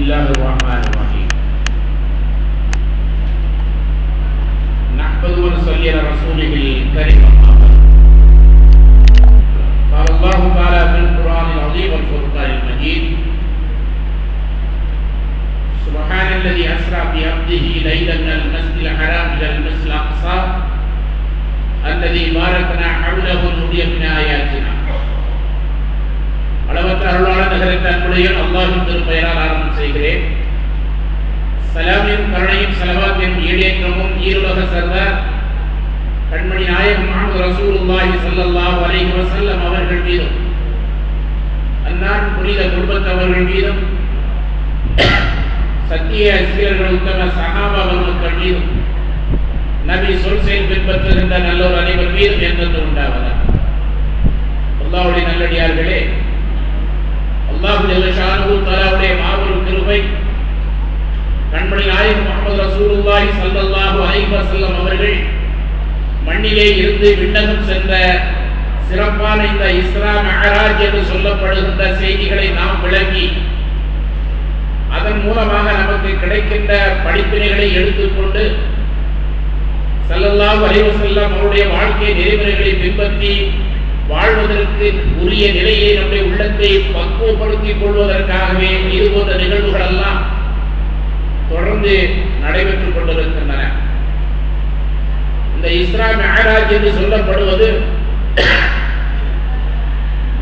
الله الرحمن الرحيم نحمده ونصلي على رسوله الكريم أما بعد قال الله تعالى في القرآن العظيم والفرقان المجيد سبحان الذي أسرى بعبده ليلا من المسجد الحرام إلى المسجد الأقصى الذي باركنا حوله لنريه من آياتنا அளவற்ற அருளாளர் நகரின் தன்னுடைய அல்லாஹ்வின் திருப்பெயரால் ஆரம்பம் செய்கிறேன். சலாமின் கருணையும் ஸலவாத்தின் ஈடேற்றமும் ஈருலக சர்வர் கண்மணி நாயகம் முஹம்மது ரசூலுல்லாஹி ஸல்லல்லாஹு அலைஹி வஸல்லம் அவர்கள் மீதும் அன்னாரின் புனித குடும்பத்தவர்கள் மீதும் சத்திய சீரர்கள் உத்தம சஹாபா அவர்கள் மீதும் நபி சொல் செயல் பின்பற்றுகின்ற நல்லோர் அனைவர் மீதும் என்றென்று உண்டாவதாக. அல்லாஹ்வுடைய நல்லடியார்களே, அல்லாஹ் ஜல்ல ஷானுஹு தஆலாவுடைய மாபெரும் கிருபை கண்மணி நாயகம் முஹம்மது ரசூலுல்லாஹி ஸல்லல்லாஹு அலைஹி வஸல்லம் அவர்கள் மண்ணிலே இருந்து விண்ணகம் சென்ற சிறப்பான இந்த இஸ்ரா மிஅராஜ் என்று சொல்லப்படுகின்ற செய்திகளை நாம் விளங்கி அதன் மூலமாக நமக்கு கிடைக்கின்ற படிப்பினைகளை எடுத்துக்கொண்டு ஸல்லல்லாஹு அலைஹி வஸல்லம் அவருடைய வாழ்க்கை நெறிமுறைகளை பின்பற்றி வாழ்வதற்கு உரிய நிலையை நம்முடைய உள்ளத்தை பக்குவப்படுத்திக் கொள்வதற்காகவே இது போன்ற நிகழ்வுகள் எல்லாம் தொடர்ந்து நடைபெற்றுக் கொண்டிருக்கின்றன. இந்த இஸ்ரா மிஅராஜ் என்று சொல்லப்படுவது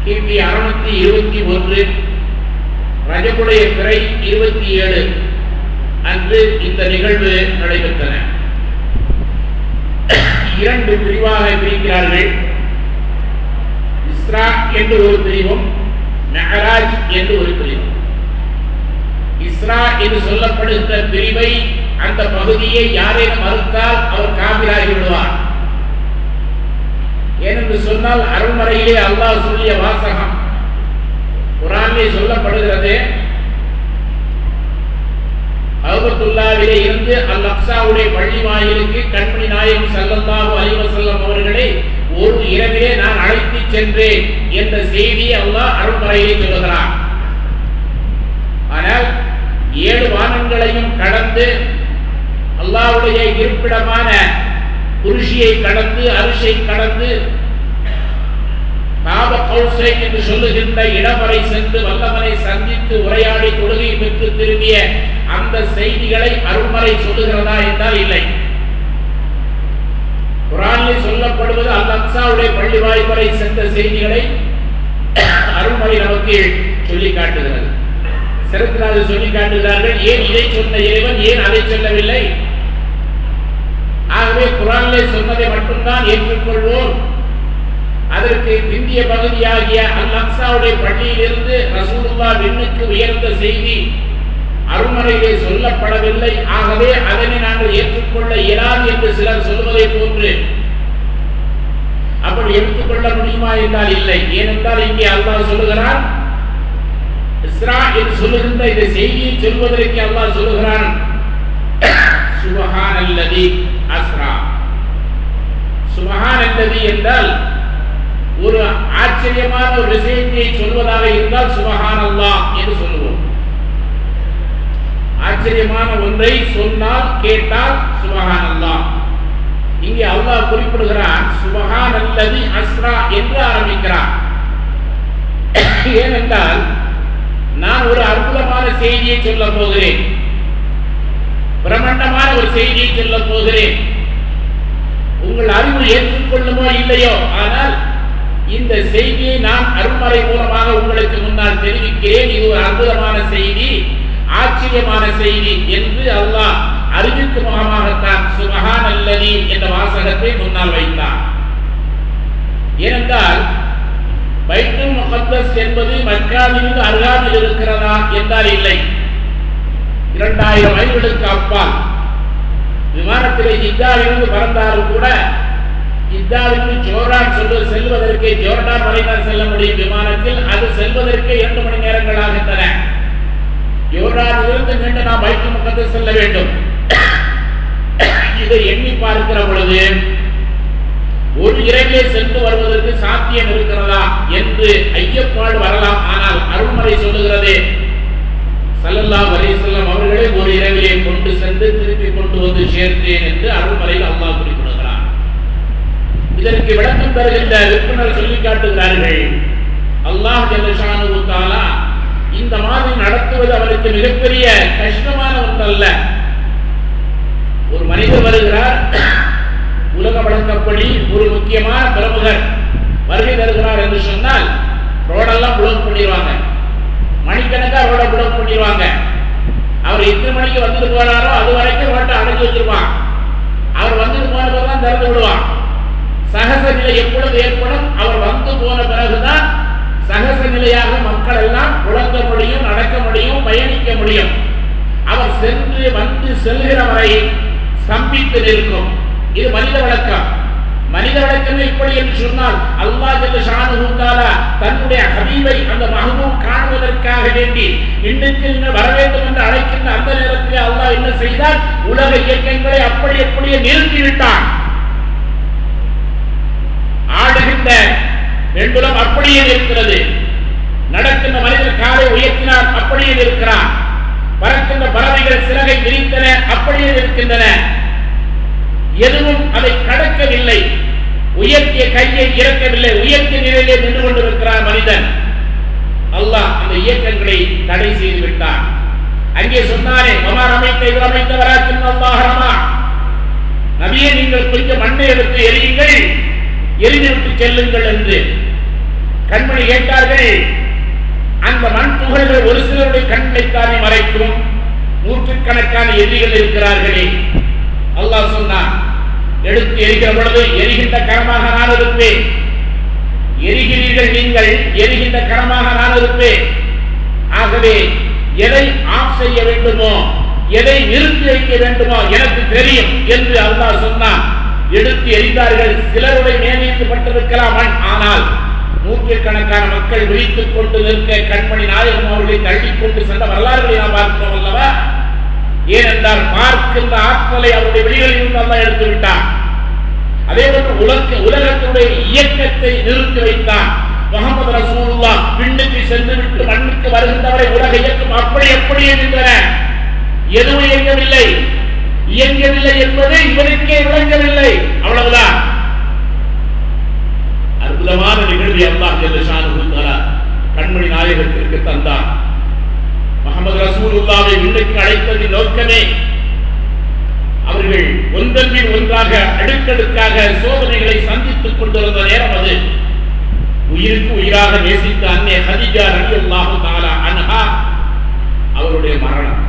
கிபி 621 ரஜபுடைய பிறை 27 அன்று இந்த நிகழ்வு நடைபெற்றன. இரண்டு பிரிவாக பிரிக்கிறார்கள். இஸ்ரா என்று ஒரு பிரிவும் மிஅராஜ் என்று ஒரு பிரிவும். இஸ்ரா என்று சொல்லப்படுகின்ற பிரிவை அந்த பகுதியை யாரேனும் மறுத்தால் அவர் காபிராகி விடுவார். ஏனென்று சொன்னால் அருள்மறையிலே அல்லாஹ் சொல்லிய வாசகம் குர்ஆனிலே சொல்லப்படுகிறது. கஅபத்துல்லாஹ்விலே இருந்து அல் அக்ஸாவுடைய பள்ளி வாயிலுக்கு கண்மணி நாயகம் ஸல்லல்லாஹு அலைஹி வஸல்லம் அவர்களை ஒரு இரவிலே நான் அழைத்து சென்றேன் என்ற செய்தி அல்லாஹ் அருள்மறையிலே சொல்கிறார். ஆனால் 7 வானங்களையும் கடந்து அல்லாஹ்வுடைய இருப்பிடமான குர்சியை கடந்து அரிஷை கடந்து காப கௌசை என்று சொல்லுகின்ற இடவரை சென்று வல்லவனை சந்தித்து உரையாடி தொழுகை பெற்று திரும்பிய அந்த செய்திகளை அருள்மறை சொல்லுகிறதா என்றால் இல்லை. குர்ஆனில் சொல்லப்படுவது அல் அக்ஸாவுடைய பள்ளி வாயில் வரை சென்ற செய்திகளை அருள்மறை நமக்கு சொல்லி காட்டுகிறது. சிறப்பினால் சொல்லி காட்டுகிறார்கள். ஏன் இதை சொன்ன இறைவன் ஏன் அதை சொல்லவில்லை? ஆகவே குர்ஆனில் சொன்னதை மட்டும்தான் ஏற்றுக்கொள்வோம். அதற்கு பிந்திய பகுதியாகிய அல் அக்ஸாவுடைய பள்ளியிலிருந்து ரசூலுல்லாஹ் விண்ணுக்கு உயர்ந்த செய்தி அருள்மறையிலே சொல்லப்படவில்லை. ஆகவே அதனை நாங்கள் ஏற்றுக்கொள்ள இயலாது என்று சிலர் சொல்வதை போன்று அப்படி எடுத்துக்கொள்ள முடியுமா என்றால் இல்லை. ஏனென்றால் இங்கே அல்லாஹ் சொல்லுகிறான், இஸ்ரா என்று சொல்லுகின்ற இந்த செய்தியை சொல்வதற்கு அல்லாஹ் சொல்லுகிறான், சுப்ஹானல்லதி அஸ்ரா. சுப்ஹானல்லதி என்றால் ஒரு ஆச்சரியமான ஒரு விஷயத்தை சொல்வதாக இருந்தால் சுப்ஹானல்லாஹ் என்று சொல்லுவோம். ஆச்சரியமான ஒன்றை சொன்னால் கேட்டால் சுப்ஹானல்லாஹ். இங்கே அல்லாஹ் குறிப்பிடுகிறான் சுப்ஹானல்லதி அஸ்ரா என்று ஆரம்பிக்கிறான். ஏனென்றால் நான் ஒரு அற்புதமான செய்தியை சொல்ல போகிறேன், பிரம்மாண்டமான ஒரு செய்தியை சொல்ல போகிறேன். உங்கள் அறிவு ஏற்றுக்கொள்ளுமோ இல்லையோ, ஆனால் இந்த செய்தியை நான் அருள்மறை மூலமாக உங்களுக்கு முன்னால் தெரிவிக்கிறேன். இது ஒரு அற்புதமான செய்தி, ஆச்சரியமான செய்தி என்று அல்லாஹ் அறிவிக்கும் முகமாகத்தான் சுப்ஹானல்லதி என்ற வாசகத்தை முன்னால் வைத்தார். ஏனென்றால் பைத்துல் முகத்தஸ் என்பது மக்காவிலிருந்து அருகாமையில் இருக்கிறதா என்றால் இல்லை. 2000 மைல்களுக்கு அப்பால் விமானத்திலே ஜித்தாவிலிருந்து பறந்தாலும் கூட ஜித்தாவிற்கு ஜோர்டான் செல்வதற்கு ஜோர்டான் வரைதான் செல்ல முடியும் விமானத்தில். அது செல்வதற்கு 2 மணி நேரங்கள் ஆகின்றன. ஜோர்டானிலிருந்து மீண்டு நாம் பைத்துல் முகத்தஸ் செல்ல வேண்டும். இதை எண்ணி பார்க்கிற பொழுது ஒரு இரவிலே சென்று வருவதற்கு சாத்தியம் இருக்கிறதா என்று ஐயப்பாடு வரலாம். ஆனால் அருள்மறை சொல்லுகிறது ஸல்லல்லாஹு அலைஹி சேர்த்தேன் என்று அருள்மறையில் அல்லாஹ் குறிப்பிடுகிறார். இதற்கு விளக்கம் தருகின்ற விற்பனர் சொல்லி காட்டுகிறார்கள், அல்லாஹ் ஜல்ல ஷானஹு தஆலா இந்த மாதிரி நடத்துவது அவருக்கு மிகப்பெரிய கஷ்டமான ஒன்றல்ல. ஒரு மனிதர் வருகிறார், உலக வழக்கப்படி ஒரு முக்கியமான பிரமுகர் வருகை தருகிறார் என்று சொன்னால் ரோடெல்லாம் பிளாக் பண்ணிடுவாங்க, மணிக்கணக்காக ரோட பிளாக் பண்ணிடுவாங்க. அவர் எத்தனை மணிக்கு வந்துட்டு போறாரோ அது வரைக்கும் ரோட்டை அடைச்சு வச்சிருப்பான். அவர் வந்துட்டு போன பிறகுதான் திறந்து விடுவான். சகச நிலை எப்பொழுது ஏற்படும்? அவர் வந்து போன பிறகுதான் சகச நிலையாக மக்கள் எல்லாம் புழங்க முடியும், நடக்க முடியும், பயணிக்க முடியும். அவர் சென்று வந்து செல்கிற வரை ஸ்தம்பித்து நிற்கும். இது மனித வழக்கம். மனித வழக்கம் எப்படி என்று சொன்னால், அல்லாஹ் ஜல்ல ஷானஹு தஆலா தன்னுடைய ஹபீபை அந்த மஹ்பூப் காணுவதற்காக வேண்டி இன்னுக்கு வர வேண்டும் என்று அழைக்கின்ற அந்த நேரத்தில் அல்லாஹ் என்ன செய்தார்? உலக இயக்கங்களை அப்படியே நிறுத்திவிட்டான். ஆடுகின்ற பெண்டுலம் அப்படியே இருக்கிறது. நடக்கின்ற மனிதர் காலை உயர்த்தினார், அப்படியே இருக்கிறார். பறக்கின்ற பறவைகள் சிறகை விரித்தன, அப்படியே இருக்கின்றன. எதுவும் அதை கடக்கவில்லை. உயர்த்திய கையை இறக்கவில்லை. உயர்த்திய நிலையிலே நின்று கொண்டிருக்கிறார் மனிதன். அல்லாஹ் அந்த இயக்கங்களை தடை செய்து விட்டார். அங்கே சொன்னாரே, நபியே நீங்கள் கொஞ்சம் மண்ணை எடுத்து எரியுங்கள், எரிந்துவிட்டு செல்லுங்கள் என்று. கண்மணி கேட்டார்கள். அந்த மண் துகள்கள் ஒரு சிலருடைய கண்ணைத்தானே மறைக்கும். நூற்றுக்கணக்கான எதிரிகள் இருக்கிறார்களே. அல்லாஹ் சொன்னான், எடுத்து எரிகிற பொழுது எரிகின்ற கரமாக நான் இருப்பேன். எரிகிறீர்கள் நீங்கள், எரிகின்ற கரமாக நான் இருப்பேன். ஆகவே எதை ஆஃப் செய்ய வேண்டுமோ, எதை நிறுத்தி வைக்க வேண்டுமோ எனக்கு தெரியும் என்று அல்லாஹ் சொன்னான். எடுத்து எரிந்தார்கள். சிலருடைய நியமிக்கப்பட்டிருக்கலாம், ஆனால் நூற்றுக்கணக்கான மக்கள் விழித்துக் கொண்டு நிற்க கண்மணி நாயகம் அவர்களை தள்ளிக்கொண்டு சென்ற வரலாறுகளை நாம் பார்க்கிறோம் அல்லவா? ஏனென்றால் பார்க்கின்ற ஆற்றலை அவருடைய வெளிகளில் இருந்து அல்லாஹ் எடுத்து விட்டார். அதே போன்று உலகத்தினுடைய இயக்கத்தை நிறுத்தி வைத்தார். முஹம்மது ரசூலுல்லாஹ் விண்ணுக்கு சென்று விட்டு மண்ணுக்கு வருகின்றவரை உலக இயக்கம் அப்படியே நின்றன. எதுவும் இயங்கவில்லை. இயங்கவில்லை என்பது இவருக்கே விளங்கவில்லை. அவ்வளவுதான். அற்புதமான நிகழ்வை அல்லாஹ் ஜல்ல ஷானஹு தஆலா கண்மணி நாயகத்திற்கு தந்தார். முஹம்மது ரசூலுல்லாஹ்வை விண்ணுக்கு அழைத்ததின் நோக்கமே அவர்கள் ஒன்றன் பின் ஒன்றாக அடுக்கடுக்காக சோதனைகளை சந்தித்துக் கொண்டிருந்த நேரம் அது. உயிருக்கு உயிராக நேசித்த அன்னை ஹதீஜா ரலியல்லாஹு தஆலா அன்ஹா அவருடைய மரணம்.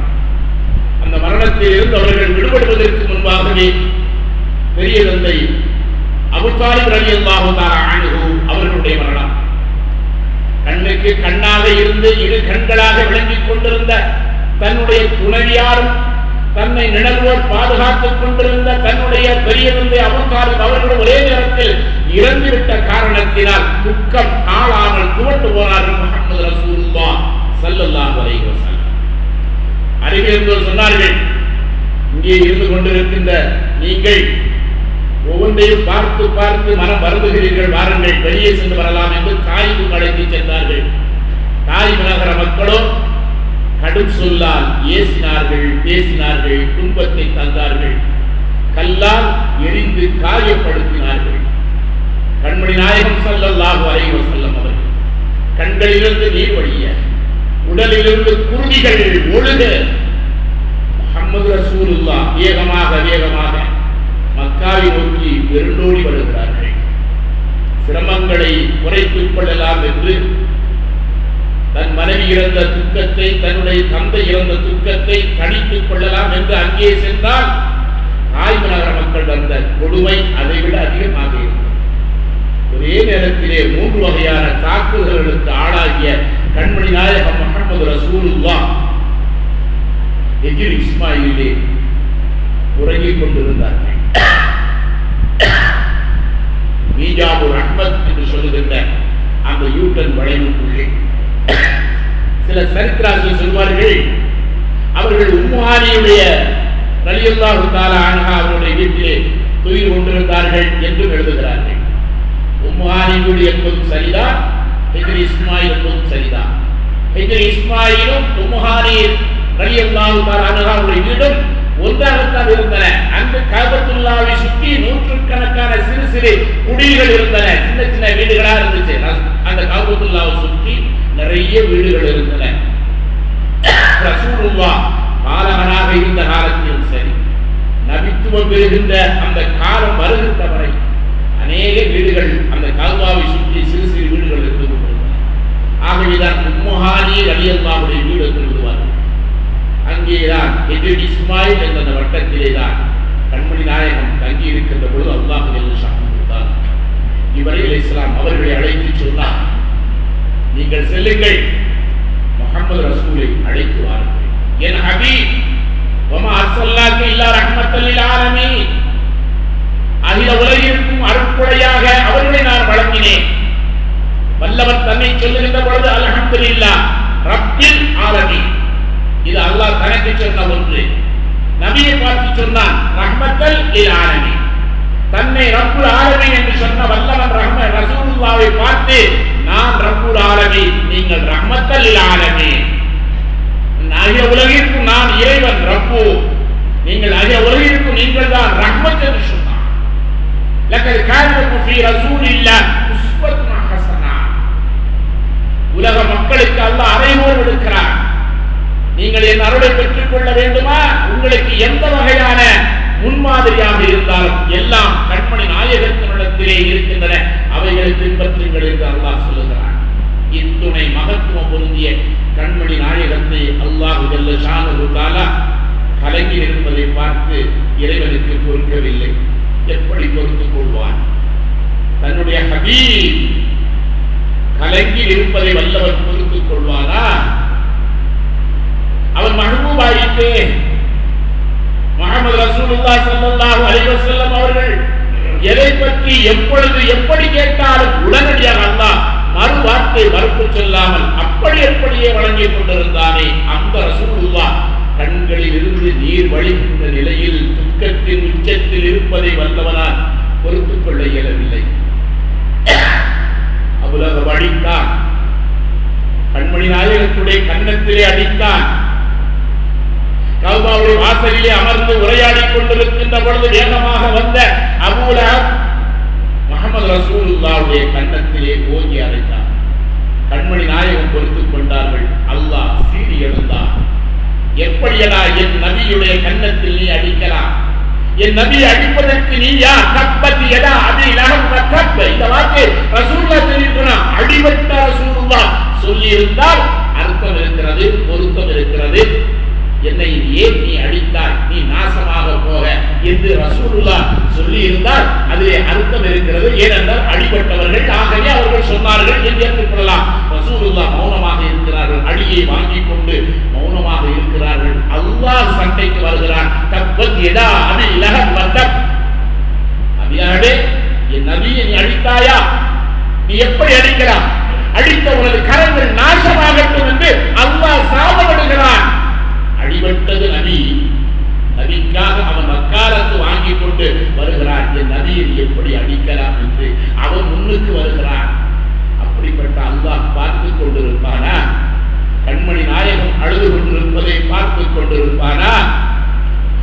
அந்த மரணத்தில் இருந்து அவர்கள் விடுபடுவதற்கு முன்பாகவே பெரிய தந்தை அபூ தாலிப் ரலியல்லாஹு தஆலா அன்ஹு அவர்களுடைய மரணம். கண்ணுக்கு கண்ணாக இருந்து இரு கண்களாக விளங்கிக் கொண்டிருந்த தன்னுடைய துணைவியாரும் தன்னை நிழல்வோர் பாதுகாத்துக் கொண்டிருந்த தன்னுடைய பெரிய தந்தை அபூ தாலிப் அவர்கள் ஒரே நேரத்தில் இறந்துவிட்ட காரணத்தினால் துக்கம் ஆளாமல் துவண்டு போனார்கள் முஹம்மது ரசூலுல்லாஹ் ஸல்லல்லாஹு அலைஹி வஸல்லம். அறிவியல் சொன்னார்கள், இங்கே இருந்து கொண்டிருக்கின்ற நீங்கள் ஒவ்வொன்றையும் பார்த்து பார்த்து மனம் வருந்துகிறீர்கள், வாருங்கள் வெளியே சென்று வரலாம் என்று தாய்வு அழைத்து சென்றார்கள். தாய் நகர மக்களோ கடும் சொல்லால் ஏசினார்கள், பேசினார்கள், துன்பத்தை தந்தார்கள், கல்லால் எரிந்து காயப்படுத்தினார்கள். கண்மணி நாயகம் ஸல்லல்லாஹு அலைஹி வஸல்லம் அவர்கள் கண்களிலிருந்து நீர் வழிய, உடலிலிருந்து குருதிகள் ஒழுக முஹம்மது ரசூலுல்லாஹ் வேகமாக மக்காவை நோக்கி வெறுண்டோடி வருகிறார்கள். சிரமங்களை குறைத்துக் கொள்ளலாம் என்று தன் மனைவி இறந்த துக்கத்தை, தன்னுடைய தந்தை இறந்த துக்கத்தை தணித்துக் கொள்ளலாம் என்று அங்கே சென்றால் தாய்வு நகர மக்கள் வந்த கொடுமை அதைவிட அதிகமாக இருந்தது. ஒரே நேரத்திலே 3 வகையான தாக்குதல்களுக்கு ஆளாகிய கண்மணி நாயகம் முஹம்மது ரசூலுல்லாஹ் ஹிஜ்ர் இஸ்மாயிலே உறங்கிக் கொண்டிருந்தார்கள். மீஜாபுர் அஹ்மத் என்று சொல்லுகின்ற அந்த யூட்டன் வளைவுக்குள்ளே சில சரித்திராசிரியர்கள் சொல்வார்கள், அவர்கள் உம்மு ஹானியுடைய ரலியல்லாஹு தஆலா அன்ஹா அவருடைய வீட்டிலே துயில் கொண்டிருந்தார்கள் என்று எழுதுகிறார்கள். உம்மு ஹானியுடைய என்பதும் சரிதான், ஹிஜ்ர் இஸ்மாயில் என்பதும் சரிதான். ஹிஜ்ர் இஸ்மாயிலும் உம்மு ஹானி ரலியல்லாஹு தஆலா அன்ஹா அவருடைய வீடும் ஒன்றாகத்தான் இருந்தன. அந்த காபத்துல்லாவை சுற்றி நூற்றுக்கணக்கான சிறு சிறு குடில்கள் இருந்தன, சின்ன சின்ன வீடுகளா இருந்துச்சு. அந்த காபத்துல்லாவை சுற்றி நிறைய வீடுகள் இருந்தன. ரசூலுல்லாஹ் பாலகனாக இருந்த காலத்திலும் சரி, நபித்துவம் பெறுகின்ற அந்த காலம் வருகின்ற வரை அநேக வீடுகள் அந்த காபாவை சுற்றி சிறு சிறு வீடுகள் இருந்து கொண்டிருந்தன. ஆகவேதான் உம்முஹானி ரலியல்லாஹுடைய வீடு என்று விடுவார்கள். அங்கேதான் எஜித் இஸ்மாயில் என்ற அந்த வட்டத்திலே தான் கண்மணி நாயகம் தங்கி இருக்கின்ற பொழுது அல்லாஹ் ஜல்ல ஷானுஹு இப்ராஹீம் அலைஹிஸ்ஸலாம் அவர்களை அழைத்து சொன்னார், நீங்கள் செல்லுங்கள், முஹம்மது ரசூலை அழைத்து வாருங்கள். என் ஹபீப் வமா அர்ஸல்னாக இல்லா ரஹ்மத்தல் லில் ஆலமீன், அகில உலகிற்கும் அருட்கொடையாக அவர்களை நான் வழங்கினேன். வல்லவர் தன்னை சொல்லுகின்ற பொழுது அல்ஹம்துலில்லாஹ் ரப்பில் ஆலமீன், இது அல்லாஹ் தனக்கு சொன்ன ஒன்று. நபியை பார்த்து சொன்னான் ரஹ்மத்தல் லில் ஆலமீன், தன்னை ரப்புல் ஆலமீன் என்று சொன்ன வல்லவன் ரசூலுல்லாஹ்வை பார்த்து நான் ரப்புல் ஆலமீன், நீங்கள் ரஹ்மத்தல் லில் ஆலமீன், அகில உலகிற்கும் நான் இறைவன் ரப்பு, நீங்கள் அகில உலகிற்கும் நீங்கள் தான் ரஹ்மத் என்று சொன்னார். லக்கத் கான லக்கும் ஃபீ ரசூலில்லாஹ் உஸ்வத்துன் ஹஸனா, உலக மக்களுக்கு அல்லாஹ் அறைகோல் விடுக்கிறார். நீங்கள் என் அருளை பெற்றுக் கொள்ள வேண்டுமா, உங்களுக்கு எந்த வகையான முன்மாதிரியாக இருந்தாலும் எல்லாம் கண்மணி நாயகத்தினிடத்திலே இருக்கின்றன, அவைகளை பின்பற்றுங்கள் என்று அல்லாஹ் சொல்லுகிறார். இத்துணை மகத்துவம் பொருந்திய கண்மணி நாயகத்தை அல்லாஹ் ஜல்ல ஷானுஹு தஆலா கலங்கி இருப்பதை பார்த்து இறைவனுக்கு பொறுக்கவில்லை. எப்படி பொறுத்துக் கொள்வான்? தன்னுடைய ஹபீப் கலங்கி இருப்பதை வல்லவன் பொறுத்துக் கொள்வானா? அவன் மஹ்பூபாயிட்டே முஹம்மது ரசூலுல்லாஹ் ஸல்லல்லாஹு அலைஹி வஸல்லம் அவர்கள் எதை பற்றி எப்பொழுது எப்படி கேட்டாலும் உடனடியாக அல்லாஹ் மறு வார்த்தை மறுப்பு சொல்லாமல் அப்படியே வழங்கிக் கொண்டிருந்தானே, அந்த ரசூலுல்லாஹ் கண்களில் இருந்து நீர் வழிகின்ற நிலையில் துக்கத்தின் உச்சத்தில் இருப்பதை வல்லவனால் பொறுத்துக் கொள்ள இயலவில்லை. அவ்வளவு அடித்தான், கண்மணி நாயகத்துடைய கன்னத்திலே அடித்தான். கஅபாவுடைய வாசலிலே அமர்ந்து உரையாடிக் கொண்டிருக்கின்ற பொழுது வேகமாக வந்த அபூ லஹப் முஹம்மது ரசூலுல்லாஹ்வுடைய கன்னத்திலே ஓங்கி அறைந்தார். கண்மணி நாயகம் பொறுத்துக் கொண்டார்கள். அல்லாஹ் சீறி எழுந்தார். எப்படியடா என் நபியுடைய கன்னத்தில் நீ அடிக்கலாம்? என் நபி அடிப்பதற்கு நீ யார்? தப்பத் யதா அபீ லஹப் வ தப், இந்த வார்த்தை ரசூலுல்லாஹ் சொல்லியிருக்கிறார். அடிபட்ட ரசூலுல்லாஹ் சொல்லி இருந்தால் அர்த்தம் இருக்கிறது, பொருத்தம் இருக்கிறது. என்னை ஏன் நீ அடித்தாய், நீ நாசமாக போக என்று ரசூலுல்லாஹ் சொல்லி இருந்தால் அதிலே அர்த்தம் இருக்கிறது. ஏனென்றால் அடிபட்டவர்கள், ஆகவே அவர்கள் சொன்னார்கள் என்று ஏற்றுக்கொள்ளலாம். ரசூலுல்லாஹ் மௌனமாக இருக்கிறார்கள், அடியை வாங்கிக் கொண்டு மௌனமாக இருக்கிறார்கள். அல்லாஹ் சண்டைக்கு வருகிறான். தப்பத் யதா அபீ லஹப் வ தப், நபியே என் நபியை நீ அடித்தாயா? நீ எப்படி அடிக்கலாம்? அடித்த உனது கரங்கள் நாசமாகட்டும் என்று அல்லாஹ் சாபமிடுகிறான். அடிபட்டது நபி, நபிக்காக அவன் வக்காலத்து வாங்கி கொண்டு வருகிறான். என் நபியை எப்படி அடிக்கலாம் என்று அவன் முன்னுக்கு வருகிறான். அப்படிப்பட்ட அல்லாஹ் பார்த்து கொண்டிருப்பானா? கண்மணி நாயகம் அழுது கொண்டிருப்பதை பார்த்து கொண்டிருப்பானா?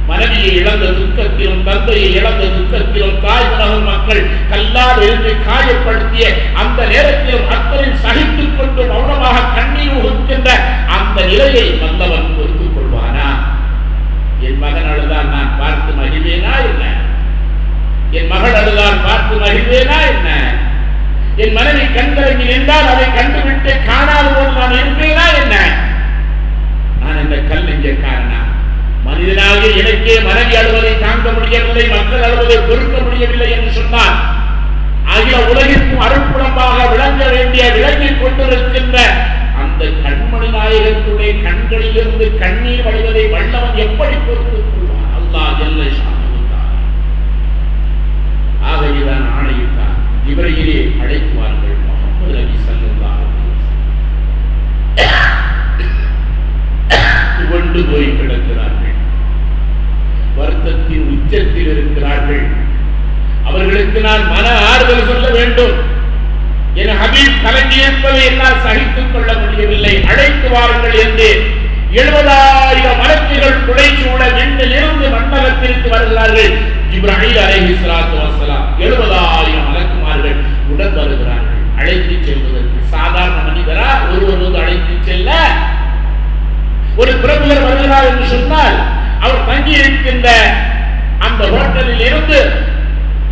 மனைவியை இழந்த துக்கத்திலும், தந்தையை இழந்த துக்கத்திலும், தாய் உலகம் மக்கள் கல்லால் இருந்து காயப்படுத்திய அந்த நேரத்திலும் அத்தனை சகித்துக் கொண்டு மௌனமாக கண்ணீர் ஊற்றுகின்ற அந்த நிலையை வல்லவன் பொறுத்துக் கொள்வானா? என் மகன் அழுதான் நான் பார்த்து மகிழ்வேனா என்ன? என் மகள் அழுதான் பார்த்து மகிழ்வேனா என்ன? என் மனைவி கண்கலங்கி நின்றால் அதை கண்டுவிட்டு காணாத போது நான் இருப்பேனா என்ன? நான் இந்த கல் நெஞ்சக்காரனா? மனிதனாக எனக்கே மனைவி அழுவதை தாங்க முடியவில்லை, மக்கள் அழுவதை பொறுக்க முடியவில்லை என்று சொன்னார். அகில உலகிற்கும் அருட்புறமாக விளங்க வேண்டிய, விளங்கிக் கொண்டிருக்கின்ற அந்த கண்மணி நாயகத்துடைய கண்களில் இருந்து கண்ணீர் வடிவதை வல்லவன் எப்படி பொறுத்துக் கொள்வான்? அல்லாஹ் ஜல்ல ஷானுஹு தஆலா. ஆகையில்தான் ஆணையிட்டார், ஜிப்ரீலை அழைக்குவார்கள். முஹம்மது நபி ஸல்லல்லாஹு அலைஹி வஸல்லம் துவண்டு போய் கிடக்கிறார்கள், வருத்தத்தின் உச்சத்தில் இருக்கிறார்கள். அவர்களுக்கு நான் மன ஆறுதல் சொல்ல வேண்டும். என் ஹபீப் கலங்கி இருப்பதை என்னால் சகித்துக் கொள்ள முடியவில்லை, அழைத்து வாருங்கள் என்று 70,000 மலக்குகள் புடைசூழ விண்ணில் இருந்து வருகிறார்கள் இப்ராஹீம் அலைஹிஸ்ஸலாத்து வஸ்ஸலாம். 70,000 மலக்குமார்கள் உடன் வருகிறார்கள் அழைத்து செல்வதற்கு. சாதாரண மனிதரா ஒருவர் அழைத்து செல்ல? ஒரு பிரபுவர் வருகிறார் என்று சொன்னால் அவர் தங்கி இருக்கின்ற அந்த ஹோட்டலில் இருந்து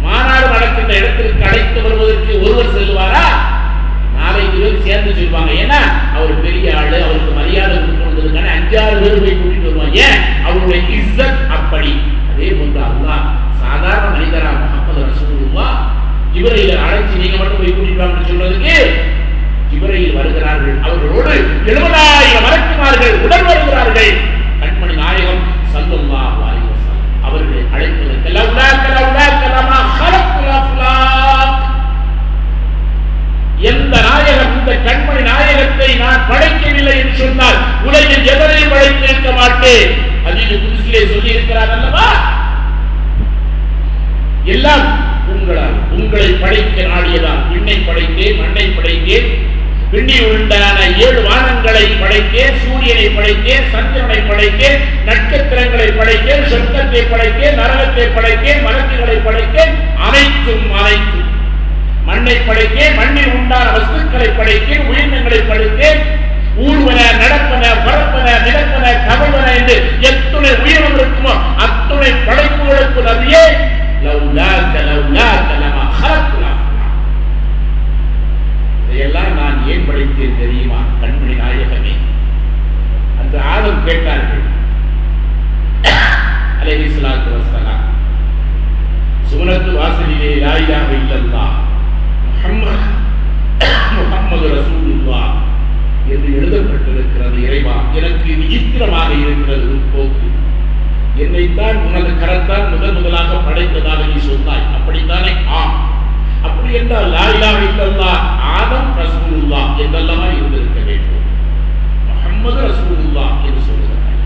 மாநாடு நடக்கின்ற இடத்திற்கு அழைத்து வருவதற்கு ஒருவர் செல்வாரா? 4-5 பேர் சேர்ந்து சொல்லுவாங்க. ஏன்னா அவர் பெரிய ஆளு, அவருக்கு மரியாதை கொடுக்கிறதுக்கான 5-6 பேர் போய் கூட்டிட்டு வருவாங்க. ஏன்? அவருடைய இஸ்ஸத் அப்படி. அதே போன்று அல்லாஹ் சாதாரண மனிதரா முஹம்மது ரசூலுல்லாஹ் ஜிப்ரீல் அழைச்சி நீங்க மட்டும் போய் கூட்டிட்டு வாங்கன்னு சொல்றதுக்கு ஜிப்ரீல் வருகிறார்கள். அவர்களோடு 70,000 மலக்குமார்கள் உடன் வருகிறார்கள். கண்மணி நாயகம் ஸல்லல்லாஹு அலைஹி வஸல்லம் அவர்களை அழைப்பதற்கு எந்த நாயகம் இந்த கண்மணி நாயகத்தை நான் படைக்கவில்லை என்று சொன்னால் உலகில் எவரையும் படைத்திருக்க மாட்டேன். ஹதீஸ் குத்ஸிலே சொல்லி இருக்கிறார் அல்லவா? எல்லாம் உங்களால், உங்களை படைக்க நாடியதால் விண்ணை படைத்தேன், மண்ணை படைத்தேன், விண்ணில் உண்டான 7 வானங்களை படைத்தேன், சூரியனை படைத்தேன், சந்திரனை படைத்தேன், நட்சத்திரங்களை படைத்தேன், சொர்க்கத்தை படைத்தேன், நரகத்தை படைத்தேன், மலக்குகளை படைத்தேன், அனைத்தும் அனைத்தும் மண்ணை படைத்தேன், மண்ணில் உண்டான வஸ்துக்களை படைத்தேன், உயிரினங்களை படைத்தேன், ஊர்வன, நடப்பன, பரப்பன, மிதப்பன, கவல்வன என்று எத்துணை உயிரினம் இருக்குமோ அத்துணை படைப்புகளுக்கு நபியே இதையெல்லாம் நான் ஏன் படைத்தேன் தெரியுமா கண்மணி நாயகமே? அந்த ஆதம் கேட்டார்கள் அலைஹிஸ்ஸலாத்து வஸ்ஸலாம். சுவனத்து வாசலிலே லா இலாஹ இல்லல்லாஹ் முஹம்மது ரசூலுல்லாஹ் என்று எழுதப்பட்டிருக்கிறது. இறைவா, எனக்கு விசித்திரமாக இருக்கிறது ஒரு போக்கு. என்னைத்தான் உனது கரத்தால் முதலாக படைத்ததாக நீ சொன்னாய், அப்படித்தானே? ஆம். அப்படி என்றால் லா இலாஹ இல்லல்லாஹ் ஆதம் ரசூலுல்லாஹ் என்றெல்லாம் இருந்திருக்க வேண்டும். முஹம்மது ரசூலுல்லாஹ் என்று சொல்லுகிறார்.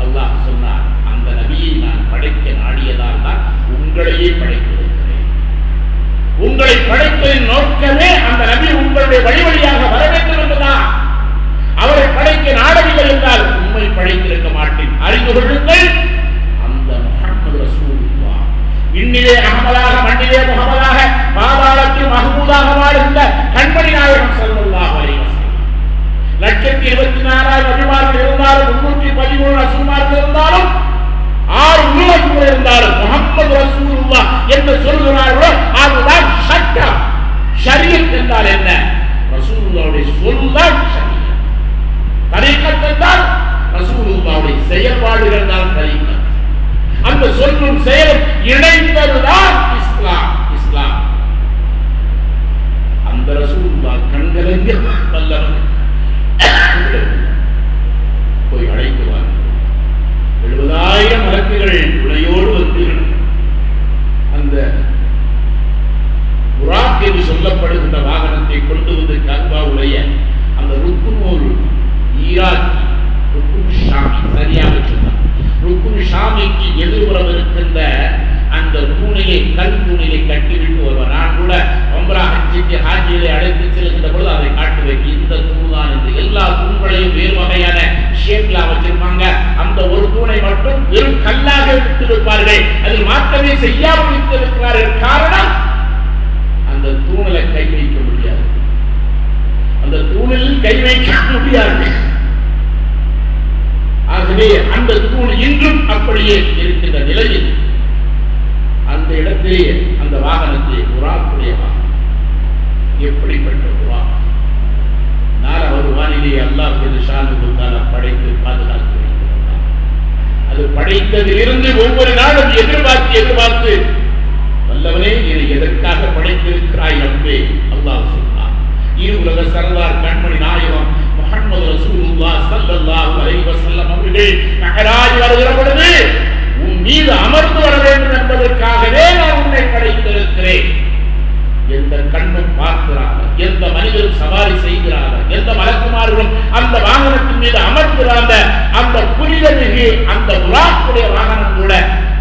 அல்லாஹ் சொன்னார், அந்த நபியை நான் படைக்க நாடியதால் தான் உங்களையே படைத்திருக்கிறேன். உங்களை படைத்ததின் நோக்கமே அந்த நபி உங்களுடைய வழி வழியாக வர வேண்டும் என்பதுதான். அவரை படைக்க நாடவில்லை என்றால் உண்மை படைத்திருக்க மாட்டேன். அறிந்து கொள்ளுங்கள், அந்த முஹம்மது ரசூலுல்லாஹ் விண்ணிலே அஹ்மதாக, மண்ணிலே முஹம்மதாக, பாதாளத்தில் மஹ்மூதாக வாழ்ந்த கண்மணி நாயகம் ஸல்லல்லாஹு அலைஹி வஸல்லம். 1,24,000 நபிமார்கள் இருந்தாலும், 313 ரசூல்மார்கள் இருந்தாலும், 6 உலகங்கள் இருந்தாலும் முஹம்மது ரசூலுல்லாஹ் என்று சொல்கிறார்களோ அதுதான் சட்டம். ஷரியத் என்றால் என்ன? ரசூலுல்லாஹ்வுடைய சொல்தான் ஷரியத். தரீகத் என்றால் ரசூலுல்லாஹ்வுடைய செயல்பாடுகள் தான் தரீகத். அந்த சொல்லும் செயலும் இணைந்ததுதான் இஸ்லாம். இஸ்லாம் அந்த ரசூலுல்லாஹ் கண்கலங்க வல்லவன். போய் அழைக்குவார். 70,000 மலக்குகள் துணையோடு வந்து அந்த புராக் என்று சொல்லப்படுகின்ற வாகனத்தை கொண்டு வந்து கர்பாவுடைய அந்த ருக்குனூர் ஈராக்கி ருக்குன் ஷாமி, சரியாக சொன்னார், ருக்குன் ஷாமிக்கு எதிர்புறம் இருக்கின்ற அந்த தூணிலே, கல் தூணிலே கட்டிவிட்டு வருவார். நான் கூட உம்ரா ஹஜ்ஜுக்கு ஹாஜியை அழைத்து செல்கின்ற பொழுது அதை காட்டுவேன். இந்த தூண் தான் என்று. எல்லா தூண்களையும் வேறு வகையான ஷேப்ல வச்சிருப்பாங்க. அந்த ஒரு தூணை மட்டும் வெறும் கல்லாக விட்டிருப்பார்கள். அதில் மாற்றமே செய்யாமல் விட்டிருக்கிறார்கள். காரணம், அந்த தூணில் கை வைக்க முடியாது. அந்த தூணில் கை வைக்க முடியாது. ஆகவே அந்த தூண் இன்றும் அப்படியே இருக்கின்ற நிலையில் அந்த இடத்திலே அந்த வாகனத்தை புறாக்குடைய வாகனம். எப்படிப்பட்ட புறா? நாலாவது வானிலே அல்லாஹ் படைத்து பாதுகாத்து வைத்திருந்தார். அது படைத்ததிலிருந்து ஒவ்வொரு நாளும் எதிர்பார்த்து வல்லவனே இதை எதற்காக படைத்திருக்கிறாய் என்று அல்லாஹ் சொன்னார். உலக சர்தார் கண்மணி நாயகம் முஹம்மது ரசூலுல்லாஹ் ஸல்லல்லாஹு அலைஹி வஸல்லம் அவர்கள் மிஅராஜ் வருகிற பொழுது உன் மீது அமர்ந்து வர வேண்டும் என்பதற்காகவே நான் உன்னை படைத்திருக்கிறேன். எந்த கண்ணும் பார்க்கிறாங்க, எந்த மனிதரும் சவாரி செய்கிறாங்க, எந்த மலக்குமார்களும் அந்த வாகனத்தின் மீது அமர்கிறாங்க. அந்த புனிதமிகு அந்த புறாக்குடைய வாகனம் கூட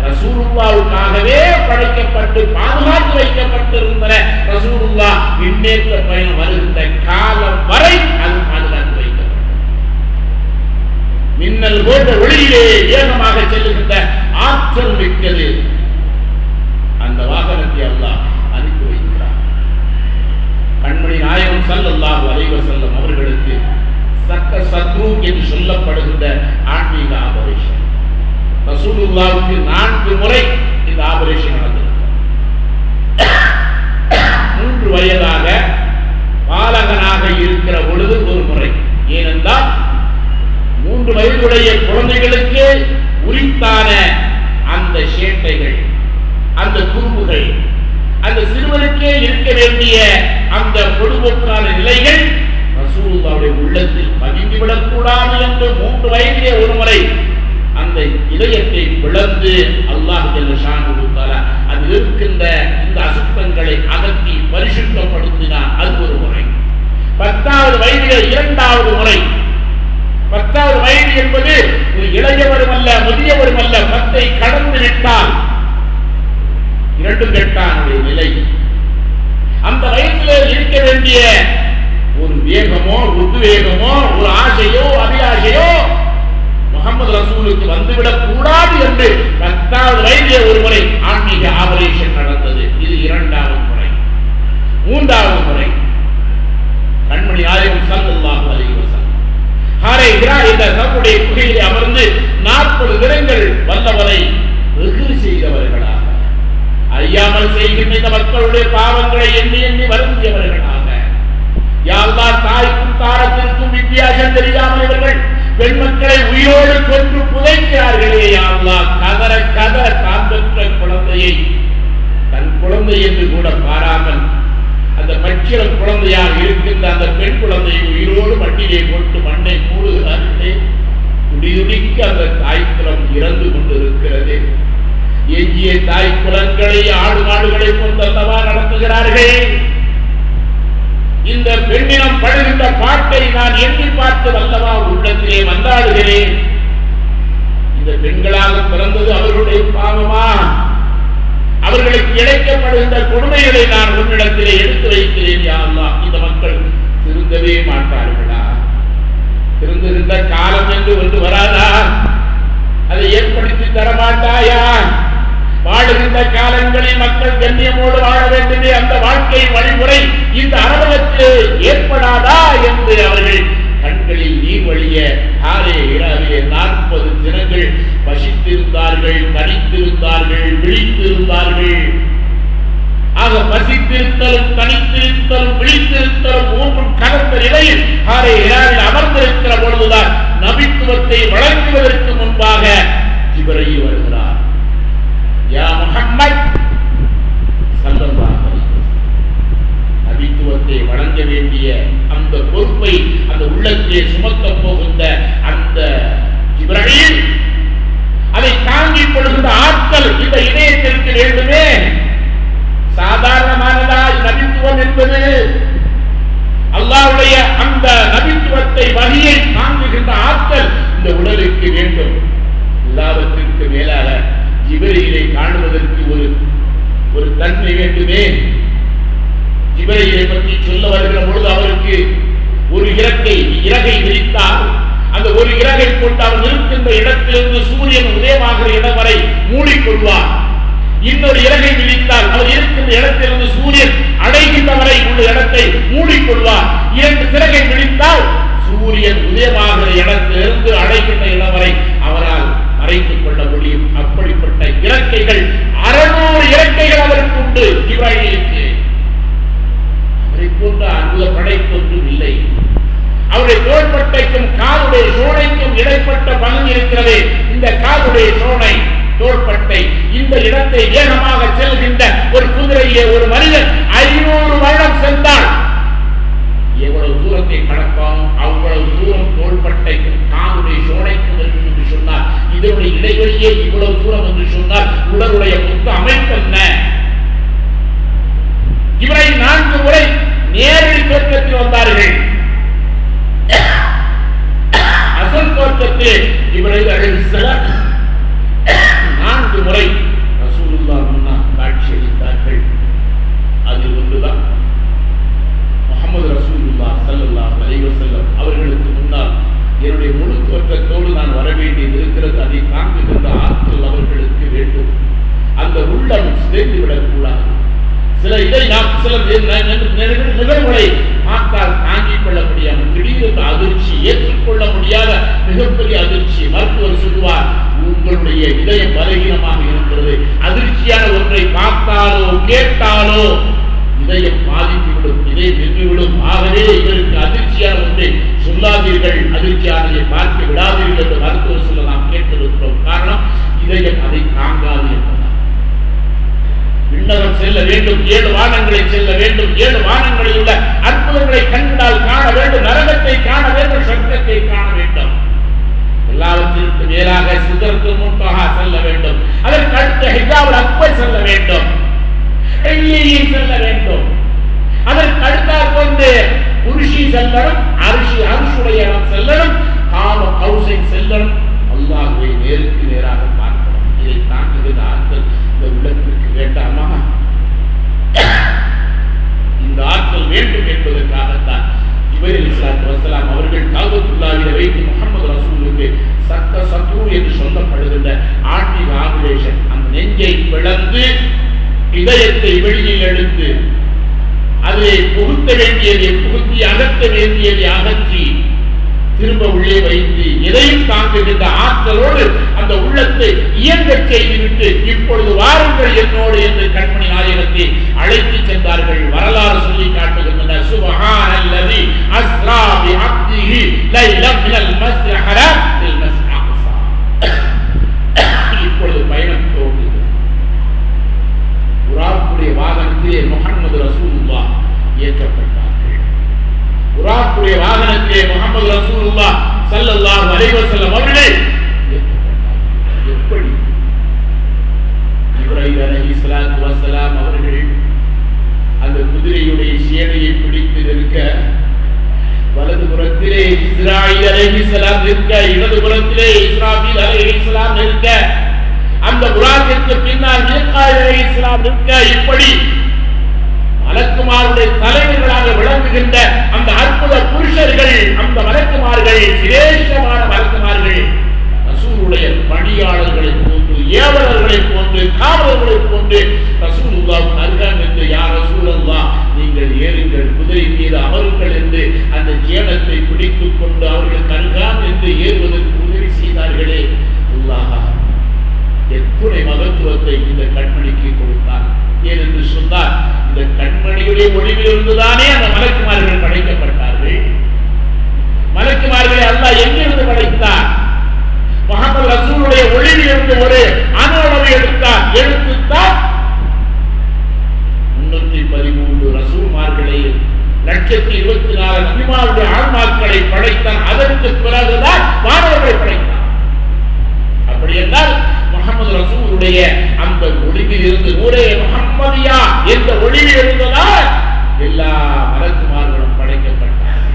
ரசூலுல்லாஹ்வுக்காகவே படைக்கப்பட்டு பாதுகாத்து வைக்கப்பட்டிருந்தன. ரசூலுல்லாஹ் விண்ணேற்ற பயணம் வருகின்ற காலம் வரை அது பாதுகாத்து வைக்கப்பட்டது. மின்னல் போன்ற ஒளியிலே வேகமாக செல்லுகின்ற ஆற்றல் மிக்கது. அந்த வாகனத்தை அல்லாஹ் அனுப்பி வைக்கிறார். கண்மணி நாயகம் ஸல்லல்லாஹு அலைஹி வஸல்லம் அவர்களுக்கு சத்ரு என்று சொல்லப்படுகின்ற ஆன்மீக ஆபரேஷன். ரசூலுல்லாஹ்வுக்கு 4 முறை இந்த ஆபரேஷன் நடந்திருக்கு. 3 வயதாக பாலகனாக இருக்கிற பொழுது ஒரு முறை. ஏனென்றால் 3 வயதுடைய குழந்தைகளுக்கு உரித்தான அந்த சேட்டைகள், அந்த குறும்புகள், அந்த சிறுவனுக்கே இருக்க வேண்டிய அந்த பொதுபோக்கான நிலைகள் ரசூலுல்லாஹ்வுடைய உள்ளத்தில் பதிந்துவிடக் கூடாது என்று 3 வயதிலே ஒரு முறை அந்த இதயத்தை பிளந்து அல்லாஹ் ஜல்ல ஷானுஹு தஆலா அதில் இருக்கின்ற இந்த அசுத்தங்களை அகற்றி பரிசுத்தப்படுத்தினார். அது ஒரு முறை. 10வது வயதிலே 2வது முறை. 10வது வயது என்பது ஒரு இளையவரும் அல்ல, முதியவரும் அல்ல. 10ஐ கடந்து விட்டால் 2 கெட்டானுடைய நிலை. அந்த வயதிலே இருக்க வேண்டிய ஒரு வேகமோ, உத்வேகமோ, ஒரு ஆசையோ, அபிலாஷையோ முஹம்மது ரசூலுக்கு வந்துவிடக் கூடாது என்று 10வது வயதிலே ஒரு முறை ஆன்மீக ஆபரேஷன் நடந்தது. இது 2வது முறை. 3வது முறை கண்மணி நாயகம் ஸல்லல்லாஹு அலைஹி வஸல்லம் ஹாரே ஹிரா என்ற தம்முடைய குகையிலே அமர்ந்து 40 தினங்கள் வல்லவரை வெகு செய்தவர்களாக, அறியாமல் செய்கின்ற இந்த மக்களுடைய பாவங்களை எண்ணி எண்ணி வருந்தியவர்களாக, யா அல்லாஹ் தாய்க்கும் தாரத்திற்கும் வித்தியாசம் தெரியாமல் இவர்கள் பெண் மக்களை உயிரோடு கொன்று புதைக்கிறார்களே, யா அல்லாஹ் கதற கதற தான் பெற்ற குழந்தையை தன் குழந்தை என்று கூட பாராமல் அந்த பச்சிளம் குழந்தையாக இருக்கின்ற அந்த பெண் குழந்தையை உயிரோடு மண்ணிலே போட்டு மண்ணை மூடுகிறார்களே, துடிதுடிக்க அந்த தாய்க்குளம் இறந்து கொண்டிருக்கிறது. எஞ்சிய தாய்க்குளங்களை ஆடு மாடுகளை கொண்டல்லவா நடத்துகிறார்கள். இந்த பெண்ணினம் படுகின்ற பாட்டை நான் எண்ணி பார்த்து அல்லவா உள்ளத்திலே வந்தாடுகிறேன். இந்த பெண்களாக பிறந்தது அவர்களுடைய பாவமா? அவர்களுக்கு இழைக்கப்படுகின்ற கொடுமைகளை நான் உன்னிடத்திலே எடுத்து வைக்கிறேன். யா அல்லாஹ், இந்த மக்கள் திருந்தவே மாட்டார்களா? திருந்துகின்ற காலம் என்று ஒன்று வராதா? அதை ஏற்படுத்தி தரமாட்டாயா? வாழுகின்ற காலங்களில் மக்கள் கண்ணியமோடு வாழ வேண்டுமே, அந்த வாழ்க்கை வழிமுறை இந்த அரபகத்தில் ஏற்படாதா என்று அவர்கள் கண்களில் நீர் வழிய ஹாரே ஹிராவிலே 40 தினங்கள் பசித்திருந்தார்கள், தனித்திருந்தார்கள், விழித்திருந்தார்கள். ஆக பசித்திருத்தலும், தனித்திருத்தலும், விழித்திருத்தலும் 3 கலந்த நிலையில் ஹாரே ஹிராவில் அமர்ந்திருக்கிற பொழுதுதான் நபித்துவத்தை வழங்குவதற்கு முன்பாக ஜிப்ரீல் வருகிறார். யா முஹம்மத் ஸல்லல்லாஹு அலைஹி வஸல்லம், நபித்துவத்தை வழங்க வேண்டிய அந்த பொறுப்பை அந்த உள்ளத்திலே சுமக்கப் போகின்ற அந்த ஜிப்ரீல், அதை தாங்கிக் கொள்கின்ற ஆட்கள் இந்த இதயத்திற்கு வேண்டுமே. சாதாரணமானதா நபித்துவம் என்பது? அல்லாஹ்வுடைய அந்த நபித்துவத்தை வழியை தாங்குகின்ற ஆட்கள் இந்த உடலுக்கு வேண்டும். எல்லாவற்றிற்கு மேலாக ஜிப்ரீலை காணுவதற்கு ஒரு தன்மை வேண்டுமே. ஜிப்ரீலை பற்றி சொல்ல வருகிற பொழுது அவருக்கு ஒரு இறகை விரித்தால் அந்த ஒரு இறகை கொண்டு அவர் இருக்கின்ற இடத்திலிருந்து சூரியன் உதயமாகிற இடம் வரை மூடிக்கொள்வார். இன்னொரு இறகை விரித்தால் அவர் இருக்கின்ற இடத்திலிருந்து சூரியன் அடைகின்ற வரை உள்ள இடத்தை மூடிக்கொள்வார். 2 சிறகை விரித்தால் சூரியன் உதயமாகிற இடத்திலிருந்து அடைகின்ற இடம் வரை அவரால் மறைத்துக் கொள்ள முடியும். அப்படிப்பட்ட இறக்கைகள் 600 இறக்கைகள் அவருக்கு உண்டு. ஜிப்ரீலுக்கு அவரை போன்ற அற்புத படைப்பொன்றும் இல்லை. அவருடைய தோள்பட்டைக்கும் காலுடைய சோனைக்கும் இடைப்பட்ட பகுதி இருக்கிறது. இந்த காலுடைய சோனை, தோள்பட்டை, இந்த இடத்தை வேகமாக செல்கின்ற ஒரு குதிரையை ஒரு மனிதன் 500 வருடம் சென்றால் எவ்வளவு தூரத்தை கடப்பான்? அவ்வளவு தூரம் தோள்பட்டைக்கும் காலுடைய சோனைக்கும் இருக்கும் என்று சொன்னார். இதனுடைய இடைவெளியே இவ்வளவு தூரம் என்று சொன்னால் உடலுடைய மொத்த அமைப்பு என்ன? இவரை 4 முறை நேரில் தோற்றத்தில் வந்தார்கள். அசல் தோற்றத்தில் இப்ராஹீம் அலைஹிஸ்ஸலாம் 4 முறை ரசூலுல்லாஹ் முன்னால் காட்சியளித்தார்கள். அது ஒன்றுதான் முஹம்மது ரசூலுல்லாஹ் ஸல்லல்லாஹு அலைஹி வஸல்லம் அவர்களுக்கு முன்னால் என்னுடைய முழு தோற்றத்தோடு நான் வர வேண்டியது இருக்கிறது. அதை தாங்குகின்ற ஆற்றல் அவர்களுக்கு அந்த உள்ளம் சிதைந்து விடக்கூடாது. சில இதை நாம் சில நிகழ்வுகளை பார்த்தால் தாங்கிக் கொள்ள முடியாமல் திடீரென்று அதிர்ச்சி, ஏற்றுக்கொள்ள முடியாத மிகப்பெரிய அதிர்ச்சி. மருத்துவர் சொல்லுவார், உங்களுடைய இதயம் பலகீனமாக இருக்கிறது. அதிர்ச்சியான ஒன்றை பார்த்தாலோ கேட்டாலோ இதயம் பாதித்துவிடும், இதயம் நின்றுவிடும். ஆகவே இவருக்கு அதிர்ச்சியான ஒன்றை சொல்லாதீர்கள், அதிர்ச்சியானதை பார்க்க விடாதீர்கள் என்று மருத்துவர் சொல்ல நாம் கேட்டிருக்கிறோம். காரணம், இதயம் அதை தாங்காது என்பதால். விண்ணகம் செல்ல வேண்டும், 7 வானங்களை செல்ல வேண்டும், 7 வானங்களில் உள்ள அற்புதங்களை கண்டால் காண வேண்டும், நரகத்தை காண வேண்டும், சொர்க்கத்தை காண வேண்டும். எல்லாவற்றிற்கு மேலாக சிதறத்துல் முன்தஹா செல்ல வேண்டும். அதற்கு அடுத்த ஹிஜாபுல் அக்பர் செல்ல வேண்டும், எல்லியில் செல்ல வேண்டும். அதற்கு அடுத்தாற் கொண்டு குர்சி செல்லணும், அரிசுடைய இடம் செல்லணும், காப கௌசைன் செல்லணும், அல்லாஹ்வை நேருக்கு நேராக பார்க்கணும். இதை தாங்குகிற ஆற்றல் இந்த உள்ளத்திற்கு வேண்டாமா? இந்த ஆற்றல் வேண்டும் என்பதற்காகத்தான் ஜிப்ரீல் அலைஹிஸ்ஸலாத்து வஸலாம் அவர்கள் காபத்துல்லாஹ்வை வைத்து முஹம்மது ரசூலுக்கு சத்ரு என்று சொல்லப்படுகின்ற ஆன்மீக ஆபரேஷன், அந்த நெஞ்சை பிளந்து இதயத்தை வெளியில் எடுத்து அதை புகுத்த வேண்டியதை புகுத்தி அகற்ற வேண்டியதை அகற்றி திரும்ப உள்ளே வைத்து எதையும் தாங்குகின்ற ஆற்றலோடு அந்த உள்ளத்தை இயங்க செய்துவிட்டு இப்பொழுது வாருங்கள் என்னோடு என்று கண்மணி நாயகத்தை அழைத்து சென்றார்கள். வரலாறு சொல்லி காட்டுகின்றன. சுப்ஹானல்லதி அஸ்ரா பி அப்திஹி லைலம் மினல் மஸ்ஜிதில் ஹராம் இல் மஸ்ஜிதில் அக்ஸா. இப்பொழுது பயணம் துவங்குகிறது. புறாக்குடைய வாகனத்திலே முஹம்மது ரசூலுல்லாஹ் ஏற்றப்பட்டார்கள். புறாக்குடைய வாகனத்திலே முஹம்மது ரசூலுல்லாஹ் ஸல்லல்லாஹு அலைஹி வஸல்லம் அவர்கள் ஏற்றப்பட்டார்கள். எப்படி? இப்ராஹீம் அலைஹிஸ்ஸலாத்து வஸலாம் அவர்கள் அந்த குதிரையுடைய சேனையை பிடித்து நிற்க, வலதுபுறத்திலே இஸ்ராயீல் அலைஹிஸ்ஸலாம் நிற்க, இடதுபுறத்திலே இஸ்ராபீல் அலைஹிஸ்ஸலாம் நிற்க, அந்த புறாத்திற்கு பின்னால் மீகாயில் அலைஹிஸ்ஸலாம் நிற்க, இப்படி மலக்குமாருடைய தலைவர்களாக விளங்குகின்ற அந்த அற்புத புருஷர்கள், அந்த மலக்குமார்கள், சிரேஷ்டமான மலக்குமார்கள், ரசூலுடைய பணியாளர்களை போன்று, ஏவலர்களை போன்று, காவலர்களை போன்று ரசூலுல்லாஹ் அருகாம் என்று, யா ரசூலல்லாஹ் நீங்கள் ஏறுங்கள், குதிரை மீது அமருங்கள் என்று அந்த ஜேனத்தை பிடித்துக் கொண்டு அவர்களுக்கு அருகாம் என்று ஏறுவதற்கு உதவி செய்தார்களே. அல்லாஹ் எத்துணை மகத்துவத்தை இந்த கண்மணிக்கு கொடுத்தார். ஏனென்று சொன்னால் இந்த கண்மணியுடைய ஒளிவிலிருந்துதானே அந்த மலக்குமார்கள் படைக்கப்பட்டார்கள். மலக்குமார்களை அல்லாஹ் எங்கிருந்து படைத்தார்? முஹம்மது ரசூலுடைய ஒளிவிலிருந்து ஒரு அணு அளவை எடுத்தார். எடுத்துத்தான் 313 ரசூல்மார்களை, 1,24,000 நபிமாருடைய ஆன்மாக்களை படைத்தான். அதற்கு பிறகுதான் மாணவர்களை படைத்தார். அப்படி என்றால் முஹம்மது ரசூலுடைய அந்த ஒளிவில் இருந்து, நூரே முஹம்மதியா என்ற ஒளிவில் இருந்ததால் எல்லா மலக்குமார்களும் படைக்கப்பட்டார்கள்.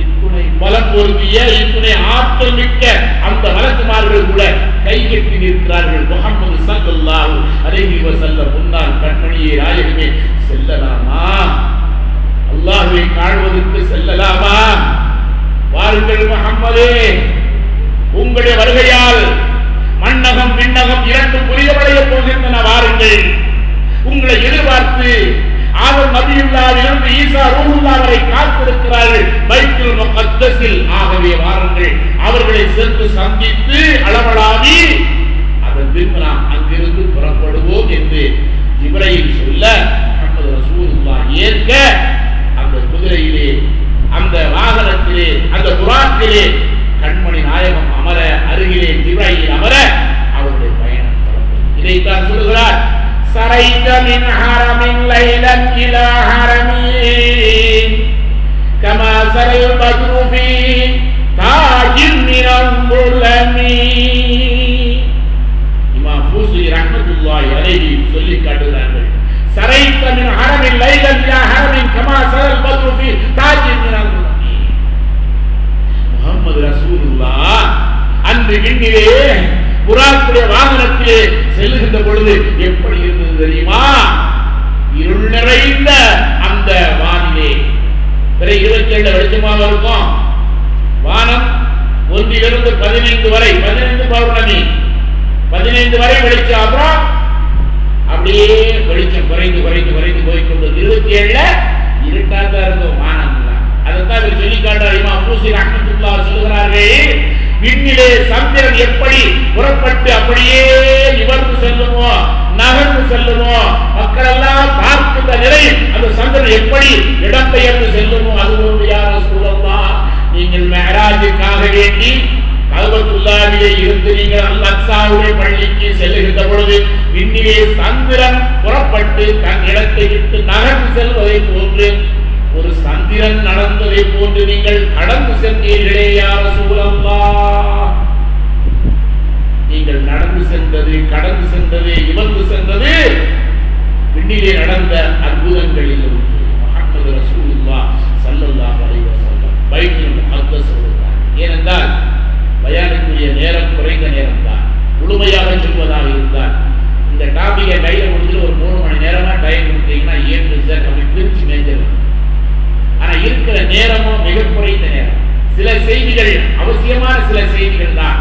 இத்துணை பலம் பொருந்திய, இத்துணை ஆற்றல் மிக்க அந்த மலக்குமார்கள் கூட கைகட்டி நிற்கிறார்கள். முஹம்மது ஸல்லல்லாஹு அலைஹி வஸல்லம் முன்னால் கண்மணியே நாயகமே செல்லலாமா? அல்லாஹ்வை காண்பதற்கு செல்லலாமா? வாருங்கள் முஹம்மதே, உங்களுடைய வருகையால் மண்ணகம் விண்ணகம் 2 புனிதமடைய போகின்றன. வாருங்கள், உங்களை எதிர்பார்த்து ஆதம் நபியுல்லாவிலிருந்து ஈசா ரூஹுல்லாஹ் வரை காத்திருக்கிறார்கள் பைத்துல் முகத்தஸில். ஆகவே வாருங்கள், அவர்களை சென்று சந்தித்து அளவலாவி அதன் பின்பு நாம் அங்கிருந்து புறப்படுவோம் என்று ஜிப்ரீல் சொல்ல, முஹம்மது ரசூலுல்லாஹ் ஏற்க அந்த குதிரையிலே, அந்த வாகனத்திலே, அந்த புறாத்திலே கண்மணி நாயகம் அமர, அருகிலே ஜிப்ரீல் அமர அவருடைய பயணம் தொடங்கும். இதைத்தான் சொல்லுகிறார், சரைத மின் ஹரமின் லைலன் இலா ஹரமீன் கமா சரைல் பத்ரு ஃபீ தாஜின் மினல் முலமி. இமாம் ஃபூஸி ரஹ்மத்துல்லாஹி அலைஹி சொல்லி காட்டுகிறார்கள், சரைத மின் ஹரமின் லைலன் இலா ஹரமீன் கமா சரைல் பத்ரு ஃபீ தாஜின் மினல் முலமி. முஹம்மது ரசூலுல்லாஹ் அன்று விண்ணிலே புறாக்குடைய வாகனத்திலே செல்லுகின்ற பொழுது எப்படி இருந்தது தெரியுமா? இருள் நிறைந்த அந்த வானிலே 27 வெளிச்சமாக இருக்கும். வானம் 1 to 15 வரை, 15 பௌர்ணமி, 15 வரை வெளிச்சம். அப்புறம் அப்படியே வெளிச்சம் குறைந்து குறைந்து குறைந்து போய்கொண்டு 27 இருட்டாதான் இருக்கும் வானம். அதைத்தான் இவர் சொல்லி காட்டுறார். இமாம் பூசி ரஹ்மத்துல்லாஹி சொல்லுகிறார்கள், விண்ணிலே சந்திரன் எப்படி புறப்பட்டு அப்படியே நிவர்ந்து செல்லுமோ நகர்ந்து செல்லுமோ, மக்கள் எல்லாம் பார்க்கின்ற நிலையில் அந்த சந்திரன் எப்படி இடம்பெயர்ந்து செல்லுமோ அதுபோன்று யா ரசூலல்லாஹ் நீங்கள் மெஹராஜுக்காக வேண்டி கஅபத்துல்லாஹிலே இருந்து நீங்கள் அல் அக்ஸாவுடைய பள்ளிக்கு செல்லுகின்ற பொழுது விண்ணிலே சந்திரன் புறப்பட்டு தன் இடத்தை விட்டு நகர்ந்து செல்வதை போன்று ஒரு சந்திரன் நடந்ததை போன்று நீங்கள் கடந்து சென்றீர்களே யா ரசூலல்லாஹ். நீங்கள் நடந்து சென்றது, கடந்து சென்றது, இவந்து சென்றது விண்ணிலே நடந்த அற்புதங்களில் ஒன்று. முஹம்மது ரசூலுல்லாஹ் ஸல்லல்லாஹு அலைஹி வஸல்லம் பைத்துல் முகத்தஸ் சொல்கிறார். ஏனென்றால் பயானுக்குரிய நேரம் குறைந்த நேரம் தான். முழுமையாக சொல்வதாக இருந்தால் இந்த டாபிகை கையில கொடுத்து ஒரு 3 மணி நேரமா டைம் கொடுத்தீங்கன்னா ஏன் அப்படி பிரிச்சு மேய்ஞ்சிடலாம். ஆனா இருக்கிற நேரமும் மிக குறைந்த நேரம். சில செய்திகள் அவசியமான சில செய்திகள் தான்.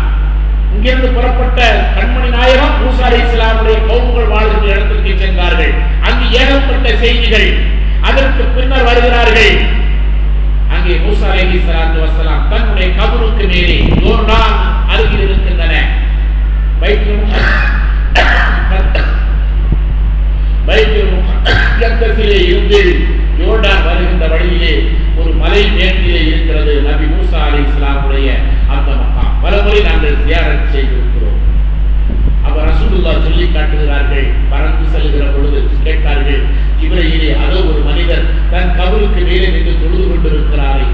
இங்கிருந்து புறப்பட்ட கண்மணி நாயகம் மூசா அலைஹிஸ்ஸலாமுடைய கௌமுகள் வாழ்கிற இடத்திற்கு சென்றார்கள். அங்கு ஏகப்பட்ட செய்திகள். அதற்கு பின்னர் வருகிறார்கள். அங்கே மூசா அலைஹிஸ்ஸலாத்து வஸ்ஸலாம் தன்னுடைய கபருக்கு மேலே யோர்தான் அருகில் இருக்கின்றன பைத்துல் முகத்தஸிலே இருந்து யோர்தான் வருகின்ற வழியிலே ஒரு மலை மேட்டிலே இருக்கிறது நபி மூசா அலைஹிஸ்ஸலாமுடைய அந்த மக்காம். பலமுறை நாங்கள் ஜியாரத் செய்திருக்கிறோம். அப்ப ரசூலுல்லாஹ் சொல்லி காட்டுகிறார்கள், பறந்து செல்கிற பொழுது கேட்டார்கள், ஜிப்ரீலே அதோ ஒரு மனிதர் தன் கபருக்கு மேலே நின்று தொழுது கொண்டிருக்கிறாரே,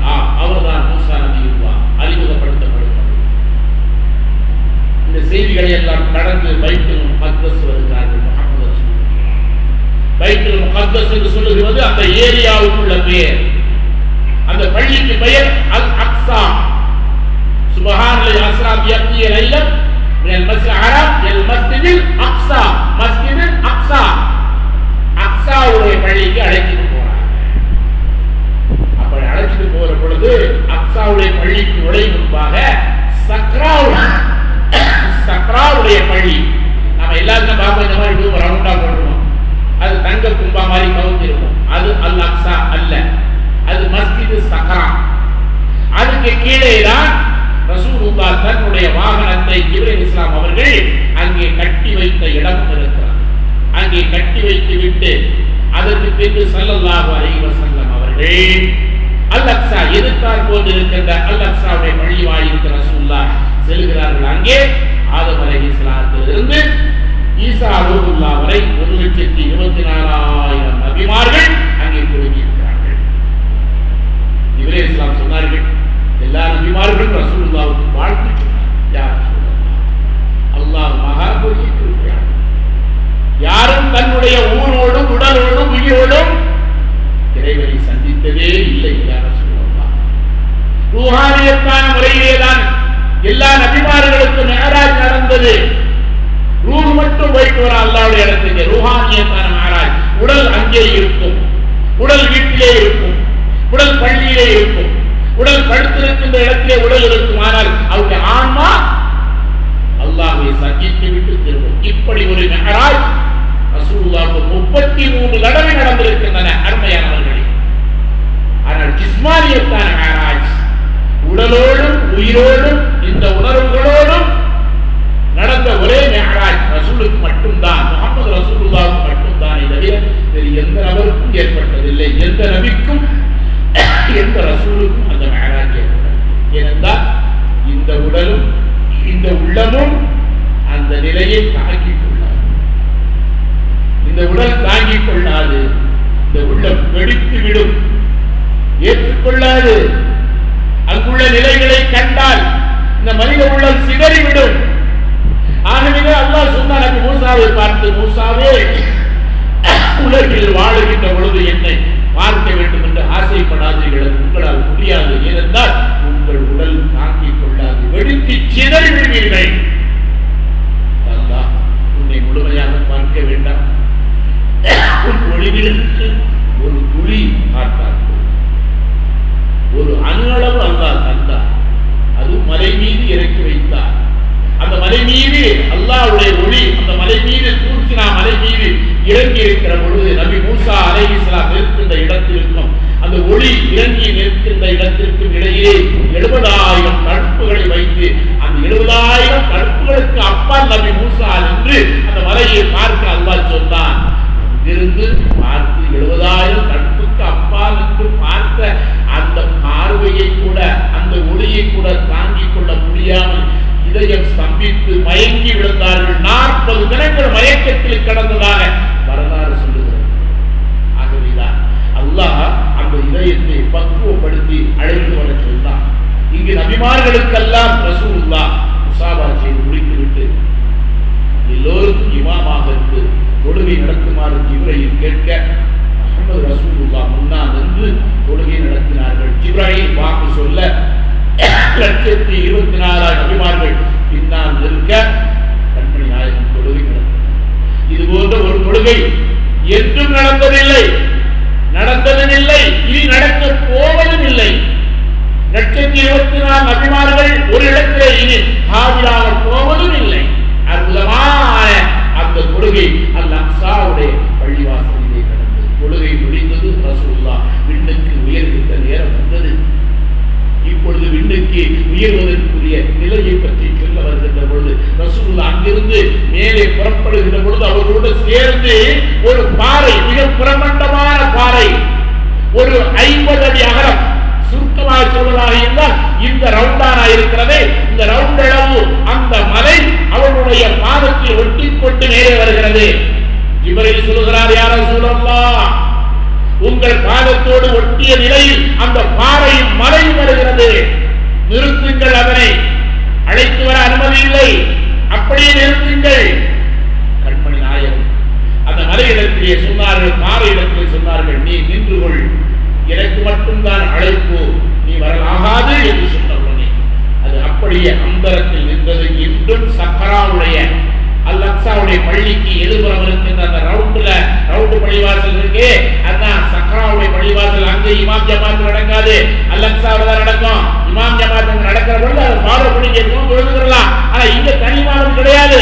அவர்தான் மூசா நபியுல்லாஹ் அறிமுகப்படுத்தப்படுகிறார். இந்த செய்திகளை எல்லாம் கடந்து பைத்துல் முகத்தஸ் வருகிறார்கள். முஹம்மது ரசூலுல்லாஹ் பைத்துல் முகத்தஸ் என்று சொல்லுகிறது அந்த ஏரியாவுக்குள்ள பெயர். அந்த பள்ளிக்கு பெயர் அல் அக்ஸா. சுப்ஹானல்லாஹி அஸ்ரா பியக்தி லைலன் மினல் மஸ்ஜிதில் ஹராம் இல் மஸ்ஜிதில் அக்ஸா. மஸ்ஜிதில் அக்ஸா, அக்ஸாவுடைய பள்ளிக்கு அழைச்சிட்டு போறாங்க. அப்படி அழைச்சிட்டு போற பொழுது அக்ஸாவுடைய பள்ளிக்கு நுழையும் முன்பாக சக்ராவுடைய பள்ளி நம்ம எல்லாருக்கும் பார்ப்போம். இந்த மாதிரி ரவுண்டா போட்டுருவோம். அது தங்க கும்பா மாதிரி கவுந்திருக்கும். அது அல் அக்ஸா அல்ல, அது மஸ்ஜிது சக்ரா. அதுக்கு கீழே தான் ரசூலுல்லாஹ் தன்னுடைய வாகனத்தை ஜிப்ரீல் இஸ்லாம் அவர்கள் அங்கே கட்டி வைத்த இடம் இருக்கிறார். அங்கே கட்டி வைத்து விட்டு அதற்கு பின்பு ஸல்லல்லாஹு அலைஹி வஸல்லம் அவர்கள் அல் அக்ஸா எதிர்த்தார் போன்று இருக்கின்ற அல் அக்ஸாவுடைய பள்ளி வாயிலுக்கு ரசூலுல்லாஹ் செல்கிறார்கள். அங்கே ஆதம் அலைஹிஸ்ஸலாத்திலிருந்து ஈசா ரூஹுல்லாஹ் வரை 1,24,000 நபிமார்கள் அங்கே குழுமியிருக்கிறார்கள். ஜிப்ரீல் இஸ்லாம் சொன்னார்கள், எல்லா நபிமார்களும் ரசூலுல்லாஹ்வுக்கு வாழ்த்து சொன்னார். யா ரசூலல்லாஹ், அல்லாஹ் மகா பெரிய கிருபையாளன். யாரும் தன்னுடைய ஊரோடும் உடலோடும் உயிரோடும் இறைவனை சந்தித்ததே இல்லை. யா ரசூலல்லாஹ், ரூஹானியத்தான முறையிலேதான் எல்லா நபிமார்களுக்கும் மிஅராஜ் நடந்தது. ரூஹ் மட்டும் போயிட்டு வர அல்லாஹ்வுடைய இடத்துக்கு. ரூஹானியத்தான மிஅராஜ். உடல் அங்கே இருக்கும், உடல் வீட்டிலே இருக்கும், உடல் பள்ளியிலே இருக்கும், உடல் படுத்திருக்கின்ற இடத்திலே உடல் இருக்கும். ஆனால் அவருடைய ஆன்மா அல்லாஹ்வை சந்தித்து விட்டு திரும்பும். இப்படி ஒரு மிஅராஜ் ரசூலுல்லாஹ்வுக்கு 33 தடவை நடந்திருக்கின்றன அருமையானவர்களே. ஆனால் ஜிஸ்மானியத்தான மிஅராஜ் உடலோடும் உயிரோடும் இந்த உணர்வுகளோடும் நடந்த ஒரே மிஅராஜ் ரசூலுக்கு மட்டும்தான், முஹம்மது ரசூலுல்லாஹ்வுக்கு மட்டும்தான். தவிர வேறு எந்த நபருக்கும் ஏற்பட்டதில்லை. எந்த நபிக்கும் எந்த ரசூலுக்கும் அந்த மிஅராஜ் ஏற்பட்டது. ஏனென்றால் இந்த உடலும் இந்த உள்ளமும் அந்த நிலையை தாங்கிக் கொள்ளாது. இந்த உடல் தாங்கிக் கொள்ளாது. இந்த உள்ளம் வெடித்து விடும், ஏற்றுக்கொள்ளாது. அங்குள்ள நிலைகளை கண்டால் இந்த மனித உள்ளம் சிதறிவிடும். ஆகவே அல்லாஹ் சொன்னான் நபி மூசாவை பார்த்து, மூசாவே, உலகில் வாழுகின்ற பொழுது என்னை பார்க்க வேண்டும் என்று ஆசைப்படாதீர்கள், உங்களால் முடியாது. ஏனென்றால் உங்கள் உடல் தாங்கிக் கொள்ளாது, வெடித்து சிதறி விடுவீர்கள். அல்லாஹ் உன்னை முழுமையாக பார்க்க வேண்டாம், உன் ஒளிவிலிருந்து ஒரு துளி பார்த்தார், ஒரு அணு அளவு அல்லாஹ் தந்தார். அது மலை மீது இறக்கி வைத்தார். அந்த மலை மீது அல்லாஹ்வுடைய ஒளி அந்த மலை மீது தூர்சினா மலை மீது இறங்கி இருக்கிற பொழுது நபி மூசா அலைஹிஸ்ஸலாம் இருக்கின்ற இடத்திற்கும் அந்த ஒளி இறங்கி நிற்கின்ற இடத்திற்கும் இடையே 70,000 தடுப்புகளை வைத்து அந்த 70,000 தடுப்புகளுக்கு அப்பால் நபி மூசா நின்று அந்த மலையை பார்க்க அல்லாஹ் சொன்னான். அங்கிருந்து பார்த்து 70,000 தடுப்புக்கு அப்பால் நின்று பார்த்த அந்த பார்வையை கூட அந்த ஒளியை கூட தாங்கிக் கொள்ள முடியாமல் இதயம் ஸ்தம்பித்து மயங்கி விழுந்தார்கள். 40 தினங்கள் மயக்கத்தில் கடந்ததாக வரலாறு சொல்லுகிறது. ஆகவேதான் அல்லாஹ் அந்த இதயத்தை பக்குவப்படுத்தி அழைத்து வர சொன்னான். இங்கு நபிமார்களுக்கெல்லாம் ரசூலுல்லாஹ் முஸாபா செய்து முடித்துவிட்டு எல்லோருக்கும் இமாமாக இருந்து தொழுகை நடத்துமாறு ஜிப்ரீல் கேட்க முஹம்மது ரசூலுல்லாஹ் முன்னால் நின்று தொழுகை நடத்தினார்கள். ஜிப்ரீல் வாக்கு சொல்ல 124,000 நபிமார்கள் பின்னால் நிற்க கண்மணி நாயகம் தொழுகை நடத்தினார். இது போன்ற ஒரு தொழுகை என்றும் நடந்ததில்லை, நடந்ததும் இல்லை, இனி நடக்க போவதும் இல்லை. 124 நபிமார்கள் ஒரு இடத்திலே இனி ஹாஜராக போவதும் இல்லை. அற்புதமான அந்த தொழுகை அல்-அக்ஸாவுடைய பள்ளிவாசலிலே நடந்தது. தொழுகை முடிந்தது. ரசூலுல்லாஹ் விண்ணுக்கு உயர்கின்ற நேரம் வந்தது. இப்பொழுது விண்ணுக்கு உயர்வதற்குரிய நிலையை பற்றி சொல்ல வருகின்ற பொழுது ரசூலுல்லாஹ் அங்கிருந்து மேலே புறப்படுகின்ற பொழுது அவர்களோடு சேர்ந்து ஒரு பாறை, மிக பிரமண்டமான பாறை, ஒரு 50 அடி அகலம், சுருக்கமாக சொல்வதாக இருந்தால் இந்த ரவுண்டானா இருக்கிறதே, இந்த ரவுண்ட் அளவு அந்த மலை அவனுடைய பாதத்தில் ஒட்டி கொண்டு மேலே வருகிறது. ஜிப்ரீல் சொல்கிறார், யா ரசூலல்லாஹ், உங்கள் பாதத்தோடு ஒட்டிய நிலையில் அந்த பாறையும் மலையும் வருகிறது, நிறுத்துங்கள், அதனை அழைத்து வர அனுமதி இல்லை, அப்படியே நிறுத்துங்கள். கண்மணி நாயகம் அந்த மலையிடத்திலே சொன்னார்கள், பாறை இடத்திலே சொன்னார்கள், நீ நின்று கொள், எனக்கு மட்டும்தான் அழைப்பு, நீ வரலாகாது என்று சொன்ன உடனே அது அப்படியே அந்தரத்தில் நின்றது. இன்றும் சக்கராவுடைய அல்-அக்ஸாவுடைய பள்ளிக்கு எதிர்புறம் இருக்கின்ற அந்த ரவுண்டு பள்ளிவாசல் இருக்கே, அதான் சக்கராவுடைய பள்ளிவாசல். அங்கே இமாம் ஜமாத் நடக்காது, அல்-அக்ஸாவில் தான் நடக்கும். இமாம் ஜமாத் நடக்கிற பொழுது அதை ஃபாலோ பண்ணி கேட்கும் தொழுதுக்கலாம். ஆனா இங்க தனிமானம் கிடையாது.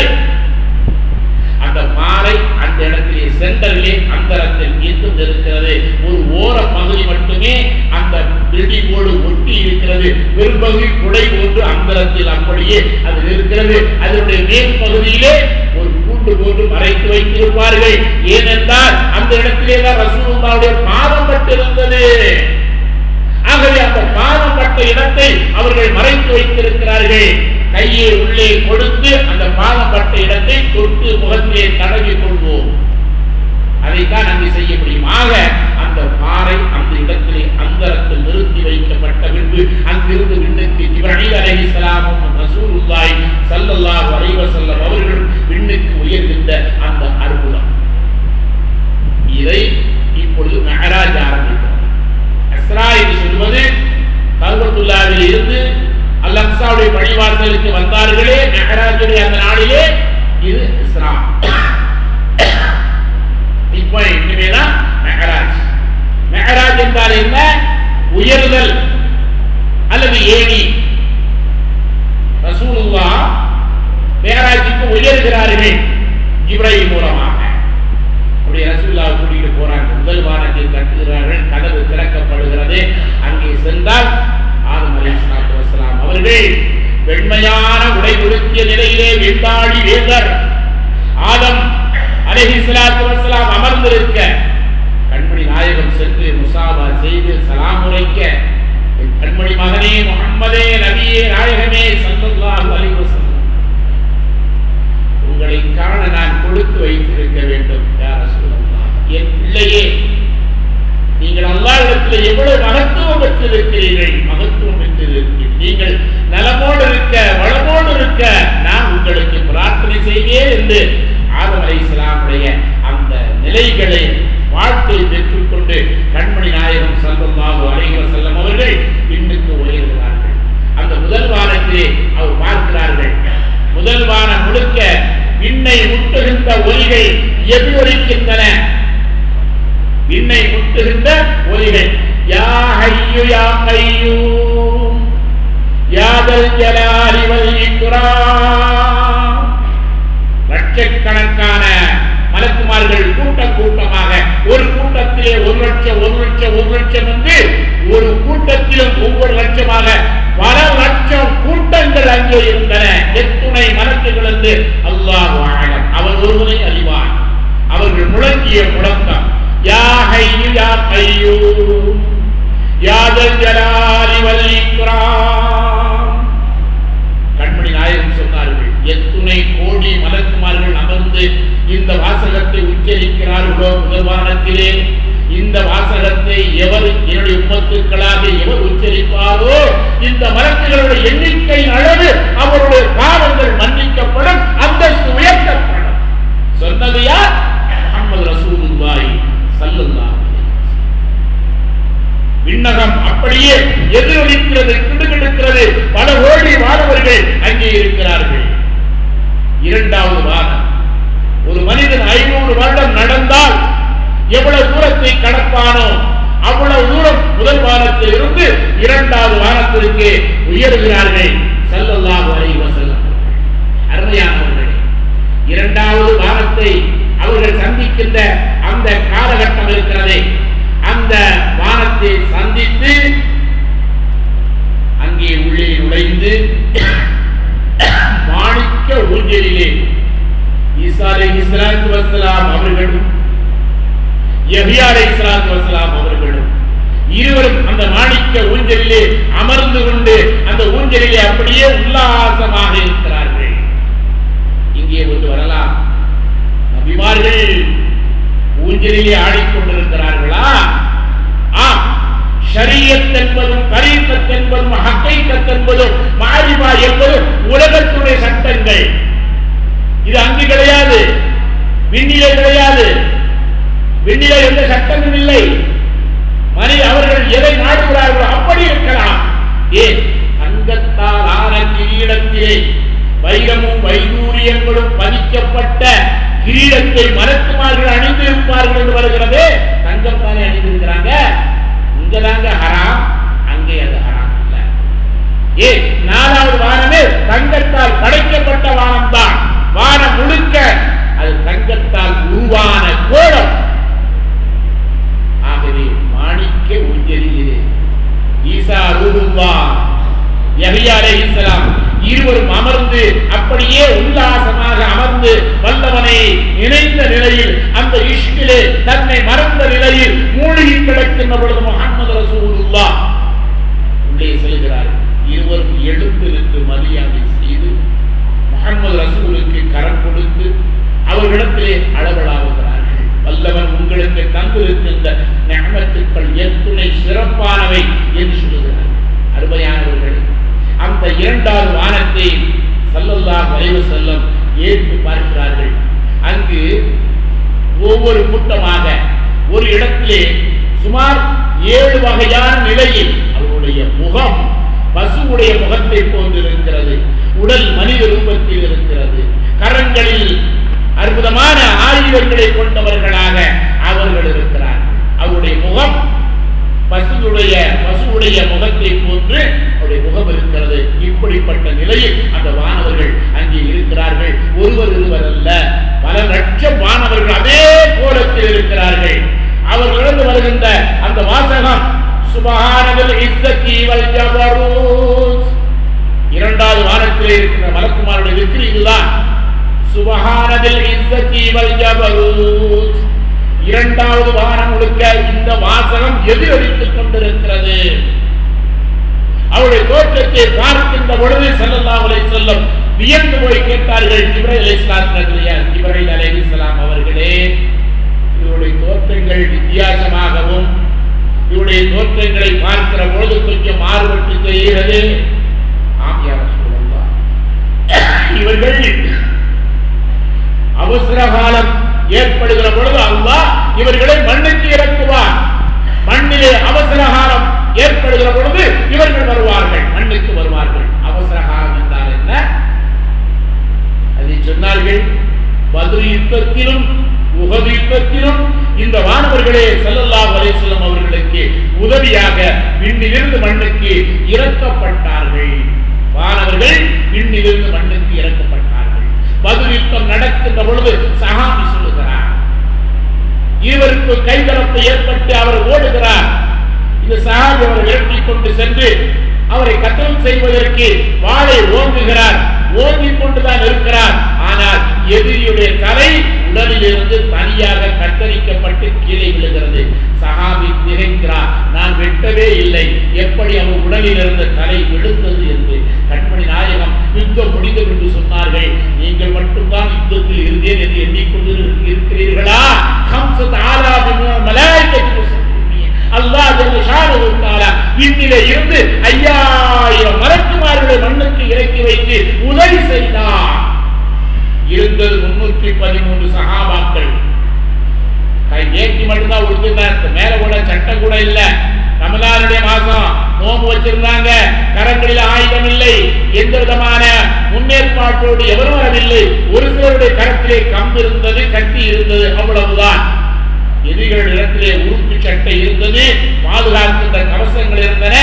அந்த பாறை அந்த இடத்திலே சென்டரிலே அந்தரத்தில் இன்னும் இருக்கிறது. ஒரு ஓர பகுதி மட்டுமே அந்த பில்டிங்கோடு ஒட்டி இருக்கிறது. பெரும்பகுதி குடை போன்று அந்தரத்தில் அப்படியே அது இருக்கிறது. அதனுடைய மேல் பகுதியிலே ஒரு கூண்டு போன்று மறைத்து வைத்திருப்பார்கள். ஏனென்றால் அந்த இடத்திலே தான் ரசூலுல்லாஹ்வுடைய பாதம் பட்டிருந்தது. ஆகவே அந்த பாதம் பட்ட இடத்தை அவர்கள் மறைத்து வைத்திருக்கிறார்கள். கையை உள்ளே கொடுத்து அந்த பாதம் பட்ட இடத்தை தொட்டு முகத்திலே தடவி கொள்வோம். அதைத்தான் அங்கு செய்ய முடியும். ஆக அந்த பாறை அந்த இடத்திலே அந்தரத்தில் நிறுத்தி வைக்கப்பட்ட பின்பு அங்கிருந்து விண்ணுக்கு ஜிப்ரீல் அலைஹிஸ்ஸலாமும் ரசூலுல்லாஹி ஸல்லல்லாஹு அலைஹி வஸல்லம் அவர்கள் விண்ணுக்கு உயர்கின்ற அந்த அற்புதம். இதை இப்பொழுது மெஹராஜ் ஆரம்பிக்கிறோம். இஸ்ரா என்று சொல்வது கஅபத்துல்லாஹில் இருந்து அல்-அக்ஸாவுடைய பள்ளிவாசலுக்கு வந்தார்களே மெஹராஜுடைய அந்த நாளிலே, இது இஸ்ரா. இப்போ இனிமேதான் மெஹராஜ். மெஹராஜ் என்றால் என்ன? உயர்தல் அல்லது ஏணி. ரசூலுல்லாஹ் மெஹராஜுக்கு உயர்கிறார்கள் ஜிப்ரீல் மூலமாக. அப்படியே ரசூலுல்லாஹ் கூட்டிட்டு போறாங்க. முதல் வானத்தை கட்டுகிறார்கள், கதவு திறக்கப்படுகிறது. அங்கே சென்றால் ஆதம் அலைஹிஸ்ஸலாத்து வஸ்ஸலாம் அவர்கள் வெண்மையான உடை உடுத்திய நிலையிலே வெண்டாடி வேந்தர் ஆதம் அலைஹிஸ்ஸலாத்து வஸ்ஸலாம் அமர்ந்திருக்க கண்மணி நாயகம் சென்று முஸாபா செய்து சலாம் உரைக்க, கண்மணி மகனே முஹம்மதே நபியே நாயகமே ஸல்லல்லாஹு அலைஹி வஸல்லம், உங்களை காண நான் கொடுத்து வைத்திருக்க வேண்டும் யா ரசூலல்லாஹ். என் பிள்ளையே, நீங்கள் அல்லாஹ்விடத்தில் எவ்வளவு மகத்துவம் பெற்றிருக்கிறீர்கள், மகத்துவம் பெற்றிருக்கிறீர்கள். நீங்கள் நலமோடு இருக்க வளமோடு இருக்க நான் உங்களுக்கு பிரார்த்தனை செய்வேன் என்று ஆதம் அலைஹிஸ்ஸலாமுடைய அந்த நிலைகளை வாழ்க்கை பெற்றுக்கொண்டு கண்மணி நாயகம் ஸல்லல்லாஹு அலைஹி வஸல்லம் அவர்கள் விண்ணுக்கு உயர்கிறார்கள். அந்த முதல் வானத்திலே அவர் பார்க்கிறார்கள். முதல் வானம் முழுக்க விண்ணை முட்டுகின்ற ஒலிகள் எதிரொலிக்கின்றன. விண்ணை முட்டுகின்ற ஒலிகள், யா ஹய்யு யா கய்யூம் யா தல் ஜலாலி வல் இக்ராம். லட்சக்கணக்கான மலக்குமார்கள் கூட்ட மலக்குகள் அங்கே இருந்தன. எத்துணை மலக்குகள் என்று அல்லாஹ் அலம், அவன் ஒருவனை அறிவான். அவர்கள் முழங்கிய முழக்கம் யா ஹய்யு யா கய்யூம் யா தல் ஜலாலி வல் இக்ராம். கண்மணி நாயகம் சொன்னார்கள், எத்துணை கோடி மலக்குமார்கள் அமர்ந்து இந்த வாசகத்தை உச்சரிக்கிறார்களோ முதல் வானத்திலே, இந்த வாசகத்தை எவர் என்னுடைய உம்மத்துக்களாக எவர் உச்சரிப்பாரோ இந்த மலக்குகளுடைய எண்ணிக்கை அளவு அவருடைய பாவங்கள் மன்னிக்கப்படும், அந்தஸ்து உயர்த்தப்படும். சொன்னது யார்? முஹம்மது ரசூலுல்லாஹி ஸல்லல்லாஹு அலைஹி வஸல்லம். விண்ணகம் அப்படியே எதிரொலிக்கிறது, கிடுகிடுக்கிறது. பல கோடி மாணவர்கள் அங்கே இருக்கிறார்கள். இரண்டாவது வானம், ஒரு மனிதன் 500 வருடம் நடந்தால் எவ்வளவு தூரத்தை கடப்பானோ அவ்வளவு தூரம் முதல் வானத்தில் இருந்து இரண்டாவது வானத்திற்கு உயர்கிறார்கள் ஸல்லல்லாஹு அலைஹி வஸல்லம். அருமையானவர்களே, இரண்டாவது வானத்தை அவர்கள் சந்திக்கின்ற அந்த காலகட்டம் இருக்கிறதே, அந்த வானத்தை சந்தித்து அங்கே உள்ளே நுழைந்து மாணிக்க ஊஞ்சலிலே ஈசா அலைஹிஸ்ஸலாத்து வஸ்ஸலாம் அவர்களும் யஹ்யா அலைஹிஸ்ஸலாத்து வஸ்ஸலாம் அவர்களும் இருவரும் அந்த மாணிக்க ஊஞ்சலிலே அமர்ந்து கொண்டு அந்த ஊஞ்சலிலே அப்படியே உல்லாசமாக இருக்கிறார்கள். இங்கே கொண்டு வரலாம், நபிமார்கள் ஊஞ்சலிலே ஆடிக்கொண்டிருக்கிறார்களா? ஷரியத் என்பதும் தரீகத் என்பதும் ஹக்கீகத் என்பதும் மாரிஃபா என்பதும் உலகத்துடைய சட்டங்கள். இது அங்கு கிடையாது, விண்ணிலே கிடையாது. விண்ணிலே எந்த சட்டமும் இல்லை. அவர்கள் எதை நாடுகிறார்களோ அப்படி இருக்கலாம். ஏன்? தங்கத்தால் ஆன கிரீடத்திலே வைரமும் வைடூரியங்களும் பதிக்கப்பட்ட கிரீடத்தை மலக்குமார்கள் அணிந்திருப்பார்கள் என்று வருகிறது. தங்கத்தாலே அணிந்திருக்கிறாங்க. இங்கதாங்க ஹராம், அங்கே அது ஹராம் இல்ல. ஏன்? நாலாவது வானமே தங்கத்தால் படைக்கப்பட்ட வானம் தான். வானம் முழுக்க அது தங்கத்தால் உருவான கோலம். ஆகவே மாணிக்க ஊஞ்சலிலே ஈசா ரூஹுல்லாஹ் யஹ்யா அலைஹிஸ்ஸலாம் இருவரும் அமர்ந்து அப்படியே உல்லாசமாக அமர்ந்து வல்லவனை நினைந்த நிலையில், அந்த இஷ்கிலே தன்னை மறந்த நிலையில் மூழ்கி கிடக்கின்ற பொழுது முஹம்மது ரசூலுல்லாஹ் உள்ளே செல்கிறார். இருவரும் எழுந்து நின்று மரியாதை செய்து முஹம்மது ரசூலுக்கு கரம் கொடுத்து அவர்களிடத்திலே அளவலாவுகிறார்கள். வல்லவன் உங்களுக்கு தந்திருக்கின்ற நிஅமத்துக்கள் எத்துணை சிறப்பானவை என்று சொல்லுகிறார். அருமையானவர்களே, அந்த இரண்டாவது வானத்தை ஸல்லல்லாஹு அலைஹி வஸல்லம் ஏற்று பார்க்கிறார்கள். அங்கு ஒவ்வொரு கூட்டமாக ஒரு இடத்திலே சுமார் 7 வகையான நிலையில் அவருடைய முகம் பசுவுடைய முகத்தை போன்றிருக்கிறது. உடல் மனித ரூபத்தில் இருக்கிறது. கரங்களில் அற்புதமான ஆயுதங்களை கொண்டவர்களாக அவர்கள் இருக்கிறார்கள். அவருடைய முகம் பசுவுடைய முகத்தை போன்று அவருடைய முகம் இருக்கிறது. இப்படிப்பட்ட நிலையில் அந்த வானவர்கள் அங்கே இருக்கிறார்கள். ஒருவர் இருவர் அல்ல, பல லட்சம் வானவர்கள் அதே கோலத்தில் இருக்கிறார்கள். அவர்களிடம் வருகின்ற அந்த வாசகம் சுப்ஹானல் இஸ்ஸதி வல் ஜபரூத். இரண்டாவது வானத்திலே இருக்கிற மலக்குமாருடைய திக்ர் இதுதான். சுப்ஹானல் இஸ்ஸதி வல் ஜபரூத். இரண்டாவது வானம் முழுக்க இந்த வாசகம் எதிரொலித்துக் கொண்டிருக்கிறது. அவருடைய தோற்றத்தை பார்க்கின்ற பொழுது ஸல்லல்லாஹு அலைஹி வஸல்லம் வியந்து போய் கேட்டார்கள், ஜிப்ரீல் அலைஹிஸ்ஸலாம் அவர்களே, இவருடைய தோற்றங்கள் வித்தியாசமாகவும் இவருடைய தோற்றங்களை பார்க்கிற பொழுது கொஞ்சம் மாறுபட்டு தெரிகிறது. ஆம் யா ரசூலல்லாஹ், இவர்கள் அவசர காலம் ஏற்படுகிற பொழுது அல்லாஹ் இவர்களை மண்ணுக்கு இறக்குவார். மண்ணிலே அவசர காலம் ஏற்படுகிற பொழுது இவர்கள் வருவார்கள், மண்ணுக்கு வருவார்கள். அவசர காலம் என்றால் என்ன? அதை சொன்னார்கள். பத்ர் யுத்தத்திலும் உஹது யுத்தத்திலும் இந்த வானவர்களே ஸல்லல்லாஹு அலைஹி வஸல்லம் அவர்களுக்கு உதவியாக விண்ணிலிருந்து மண்ணுக்கு இறக்கப்பட்டார்கள். வானவர்கள் விண்ணிலிருந்து மண்ணுக்கு இறக்கப்பட்டார்கள். பத்ர் யுத்தம் நடக்கின்ற பொழுது சஹாபி சொல்லுகிறார், இவருக்கு கைகலப்பு ஏற்பட்டு அவர் ஓடுகிறார். இந்த சஹாபி அவர் விரட்டிக் கொண்டு சென்று அவரை கத்தல் செய்வதற்கு வாளை ஓங்குகிறார், ஓங்கிக் கொண்டுதான் இருக்கிறார். ஆனால் எதிரியுடைய தலை உடலில் இருந்து தனியாக கத்தரிக்கப்பட்டு கீழே விழுகிறது. சஹாபி திகைக்கிறார், நான் வெட்டவே இல்லை, எப்படி அவர் உடலில் இருந்த தலை விழுந்தது என்று. கண்மணி நாயகம் யுத்தம் முடிந்தது என்று சொன்னார்கள். நீங்கள் மட்டும்தான் யுத்தத்தில் இருந்தேன் என்று எண்ணிக்கொண்டு இருக்கிறீர்களா? அல்லாஹ் வீட்டிலே இருந்து 5000 மலக்குமார்களை மண்ணுக்கு இறக்கி வைத்து உதவி செய்தார். இருந்தது 313 சஹாபாக்கள். ஏற்றி மட்டும்தான் உடுத்திருந்தாங்க, மேல கூட சட்டம் கூட இல்ல. ரமலானுடைய மாசம் நோம்பு வச்சிருந்தாங்க, கரங்களில் ஆயுதம் இல்லை, எந்த விதமான முன்னேற்பாட்டோடு எவரும் வரவில்லை. ஒரு சிலருடைய கரத்திலே கம்பு இருந்தது, கட்டி இருந்தது, அவ்வளவுதான். எதிரிகள் இடத்திலே உறுப்பு சட்டை இருந்தது, பாதுகாக்கின்ற கவசங்கள் இருந்தன,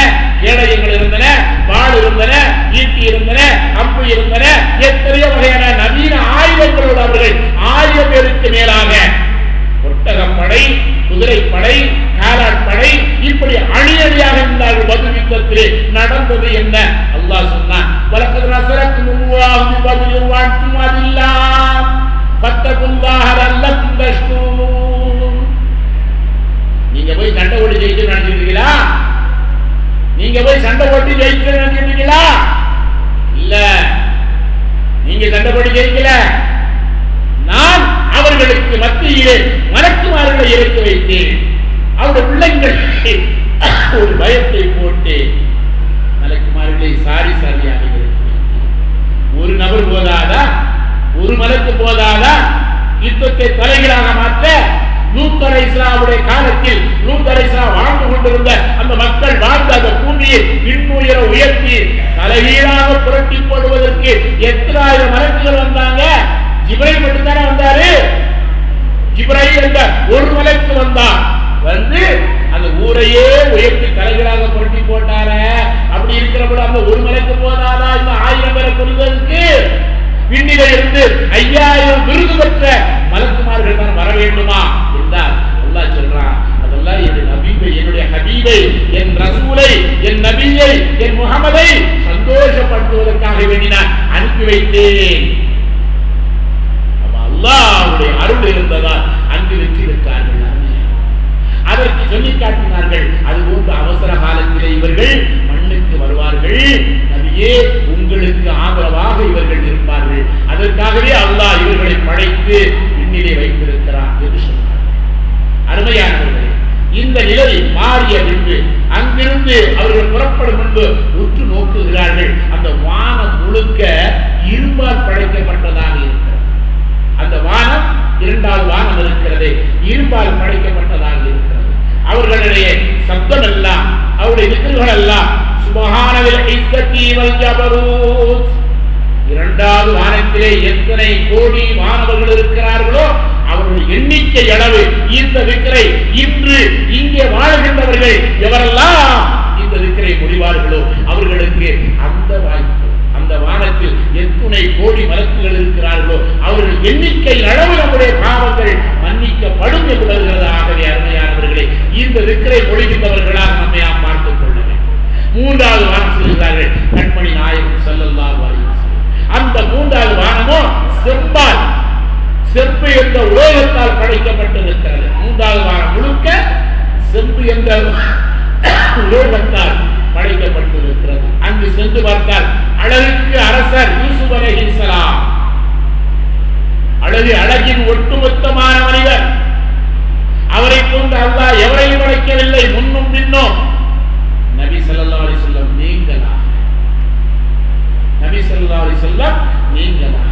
கேடயங்கள் இருந்தன, வாள் இருந்தன, ஈட்டி இருந்தன, அம்பு இருந்தன, எத்தனையோ வகையான நவீன ஆயுதங்களோடு அவர்கள் 1000 பேருக்கு மேலாக ஒட்டகப்படை, குதிரைப்படை, காலாட்படை இப்படி அணியணியாக இருந்தார்கள். பதில் யுத்தத்திலே நடந்தது என்ன? அல்லாஹ் சொன்னான், வலக்கத் நஸரக்குமுல்லாஹு பிபத்ரின் வ அன்தும் அதில்லாஹ் ஃபத்தகுல்லாஹ லஅல்லக்கும் தஷ்குரூன். நீங்க போய் சண்டை ஓடி ஜெயிச்சு நினைச்சிருக்கீங்களா? நீங்க போய் சண்டை ஓட்டி ஜெயிச்சு நினைச்சிருக்கீங்களா? இல்ல, நீங்க சண்டை ஓடி ஜெயிக்கல. நான் அவர்களுக்கு மத்தியிலே மலக்குமார்களை இறக்கி வைத்தேன். அவருடைய பிள்ளைகள் ஒரு பயத்தை போட்டு மலக்குமார்களை சாரி சாரியாக இறக்கி வைத்தேன். ஒரு நபர் போதாதா? ஒரு மலக்கு போதாதா யுத்தத்தை தலைகளாக மாற்ற? லூத் அலைஹிஸ்ஸலாமுடைய காலத்தில் லூத் அலைஹிஸ்ஸலாம் வாழ்ந்து கொண்டிருந்த அந்த மக்கள் வாழ்ந்த அந்த பூமியை இன்னுயர உயர்த்தி தலைகீழாக புரட்டி போடுவதற்கு எத்தனை மலக்குகள் வந்தாங்க? ஜிப்ரைல் மட்டும்தானே வந்தாரு. ஜிப்ரைல் என்ற ஒரு மலக்கு வந்தார், வந்து அந்த ஊரையே உயர்த்தி தலைகளாக புரட்டி போட்டார. அப்படி இருக்கிறபோது அந்த ஒரு மலக்கு போதாதா இந்த 1000 பேரை கொள்வதற்கு? விண்ணில இருந்து 5000 விருது பெற்ற மலக்குமார்கள் தான் வர வேண்டுமா என்றால் அல்லாஹ் சொல்றான், அதெல்லாம் என் நபியை, என்னுடைய ஹபீபை, என் ரசூலை, என் நபியை, என் முஹம்மதை சந்தோஷப்படுத்துவதற்காக வேண்டி நான் அனுப்பி வைத்தேன். அல்லாஹ்வுடைய அருள் இருந்ததால் அங்கு வெற்றி பெற்றார்கள். அதற்கு சொல்லி காட்டினார்கள். அதுபோன்று அவசர காலத்திலே இவர்கள் மண்ணுக்கு வருவார்கள், நபியே உங்களுக்கு ஆதரவாக இவர்கள் இருப்பார்கள், அதற்காகவே அல்லாஹ் இவர்களை படைத்து விண்ணிலே வைத்திருக்கிறார் என்று சொன்னார். அருமையானவர்களே, இந்த நிலை மாறிய பின்பு அங்கிருந்து அவர்கள் புறப்படும் முன்பு உற்று நோக்குகிறார்கள். அந்த வானம் முழுக்க இரும்பால் படைக்கப்பட்டதாக இருக்கிறது. அந்த வானம், இரண்டாவது வானம் இருக்கிறது, இரும்பால் படைக்கப்பட்டதாக இருக்கிறது. அவர்களுடைய சப்தம் எல்லாம், அவருடைய திக்ர்கள் எல்லாம் சுப்ஹானல் இஸ்ஸதி வல் ஜபரூத். இரண்டாவது வானத்திலே எத்தனை கோடி வானவர்கள் இருக்கிறார்களோ அவருடைய எண்ணிக்கை அளவு இந்த திக்ரை இன்று இங்கே வாழ்கின்றவர்கள் எவரெல்லாம் இந்த திக்ரை முடிவார்களோ அவர்களுக்கு அந்த வாய்ப்பு. அந்த வானத்தில் எத்தனை கோடி மலக்குகள் இருக்கிறார்களோ அவர்கள் எண்ணிக்கை அளவு நம்முடைய பாவங்கள் மன்னிக்கப்படும் என்று வருகிறது. ஆகவே அருமையானவர்களே, இந்த திக்ரை பொழிகின்றவர்களாக நம்மை நாம் பார்த்துக் கொள்ள வேண்டும். மூன்றாவது வானம் சொல்கிறார்கள் கண்மணி நாயகம் ஸல்லல்லாஹு அலைஹி வஸல்லம். அந்த மூன்றாவது வானமோ செம்பால், செம்பு என்ற உலோகத்தால் படைக்கப்பட்டிருக்கிறது. மூன்றாவது வானம் முழுக்க செம்பு என்ற உலோகத்தால் படைக்கப்பட்டிருக்கிறது. அங்கு சென்று பார்த்தால் அழகுக்கு அரசர் யூசுப் அலைஹிஸ்ஸலாம், அழகின் ஒட்டுமொத்தமான மனிதர். அவரை போன்று அல்லாஹ் எவரையும் படைக்கவில்லை, முன்னும் பின்னும். நபி ஸல்லல்லாஹு அலைஹி வஸல்லம் நீங்களாக, நபி ஸல்லல்லாஹு அலைஹி வஸல்லம் நீங்களாக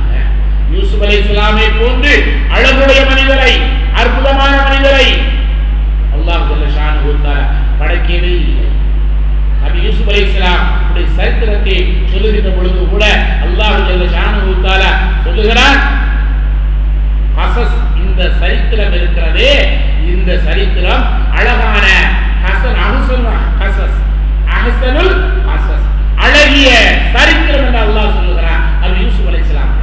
யூசுப் அலைஹிஸ்ஸலாமை போன்று அழகுடைய மனிதரை, அற்புதமான மனிதரை அல்லாஹ் ஜல்ல ஷானஹு தஆலா படைக்கவே இல்லை. நபி யூசுப் அலைஹிஸ்ஸலாம் உடைய சரித்திரத்தை சொல்லுகின்ற பொழுது கூட அல்லாஹ் ஜல்ல ஷானஹு தஆலா சொல்லுகிறான், கஸஸ், இந்த சரித்திரம் இருக்கிறதே, இந்த சரித்திரம் அழகான ஹஸன் அஹ்ஸன் கஸஸ், அஹ்ஸனுல் கஸஸ், அழகிய சரித்திரம் என்று அல்லாஹ் சொல்லுகிறான். அது யூசுப் அலைஹிஸ்ஸலாம்.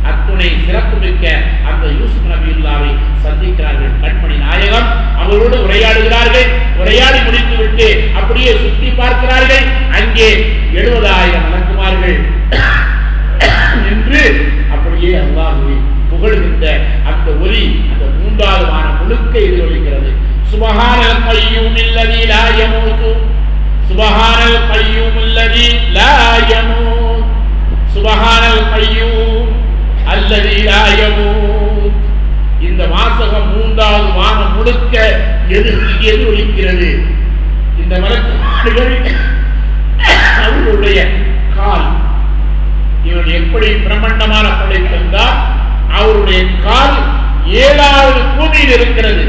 அத்துணை சிறப்பு மிக்க அந்த யூசுப் நபியுல்லாவை சந்திக்கிறார்கள். கண்மணி நாயகம் அவரோடு உரையாடுகிறார்கள். உரையாடி முடித்துவிட்டு அப்படியே சுற்றி பார்க்கிறார்கள். அங்கே 70,000 மலக்குமார்கள் நின்று அப்படியே அல்லாஹ்வை புகழ்கின்ற அந்த ஒலி அந்த 3வது வானம் முழுக்க எதிரொலிக்கிறது. சுப்ஹானல் கய்யூமில் லதீ லா யமூது, சுப்ஹானல் கய்யூமில் லதீ லா யமூத், சுப்ஹானல் கய்யூம் அல்லதீ லா யமூத். இந்த வாசகம் 3வது வானம் முழுக்க எதிரொலிக்கிறது. இந்த மலக்குமார்கள் அவர்களுடைய கால், இவன் எப்படி பிரம்மாண்டமான படைத்திருந்தால் அவருடைய கால் 7வது பூமியில் இருக்கிறது.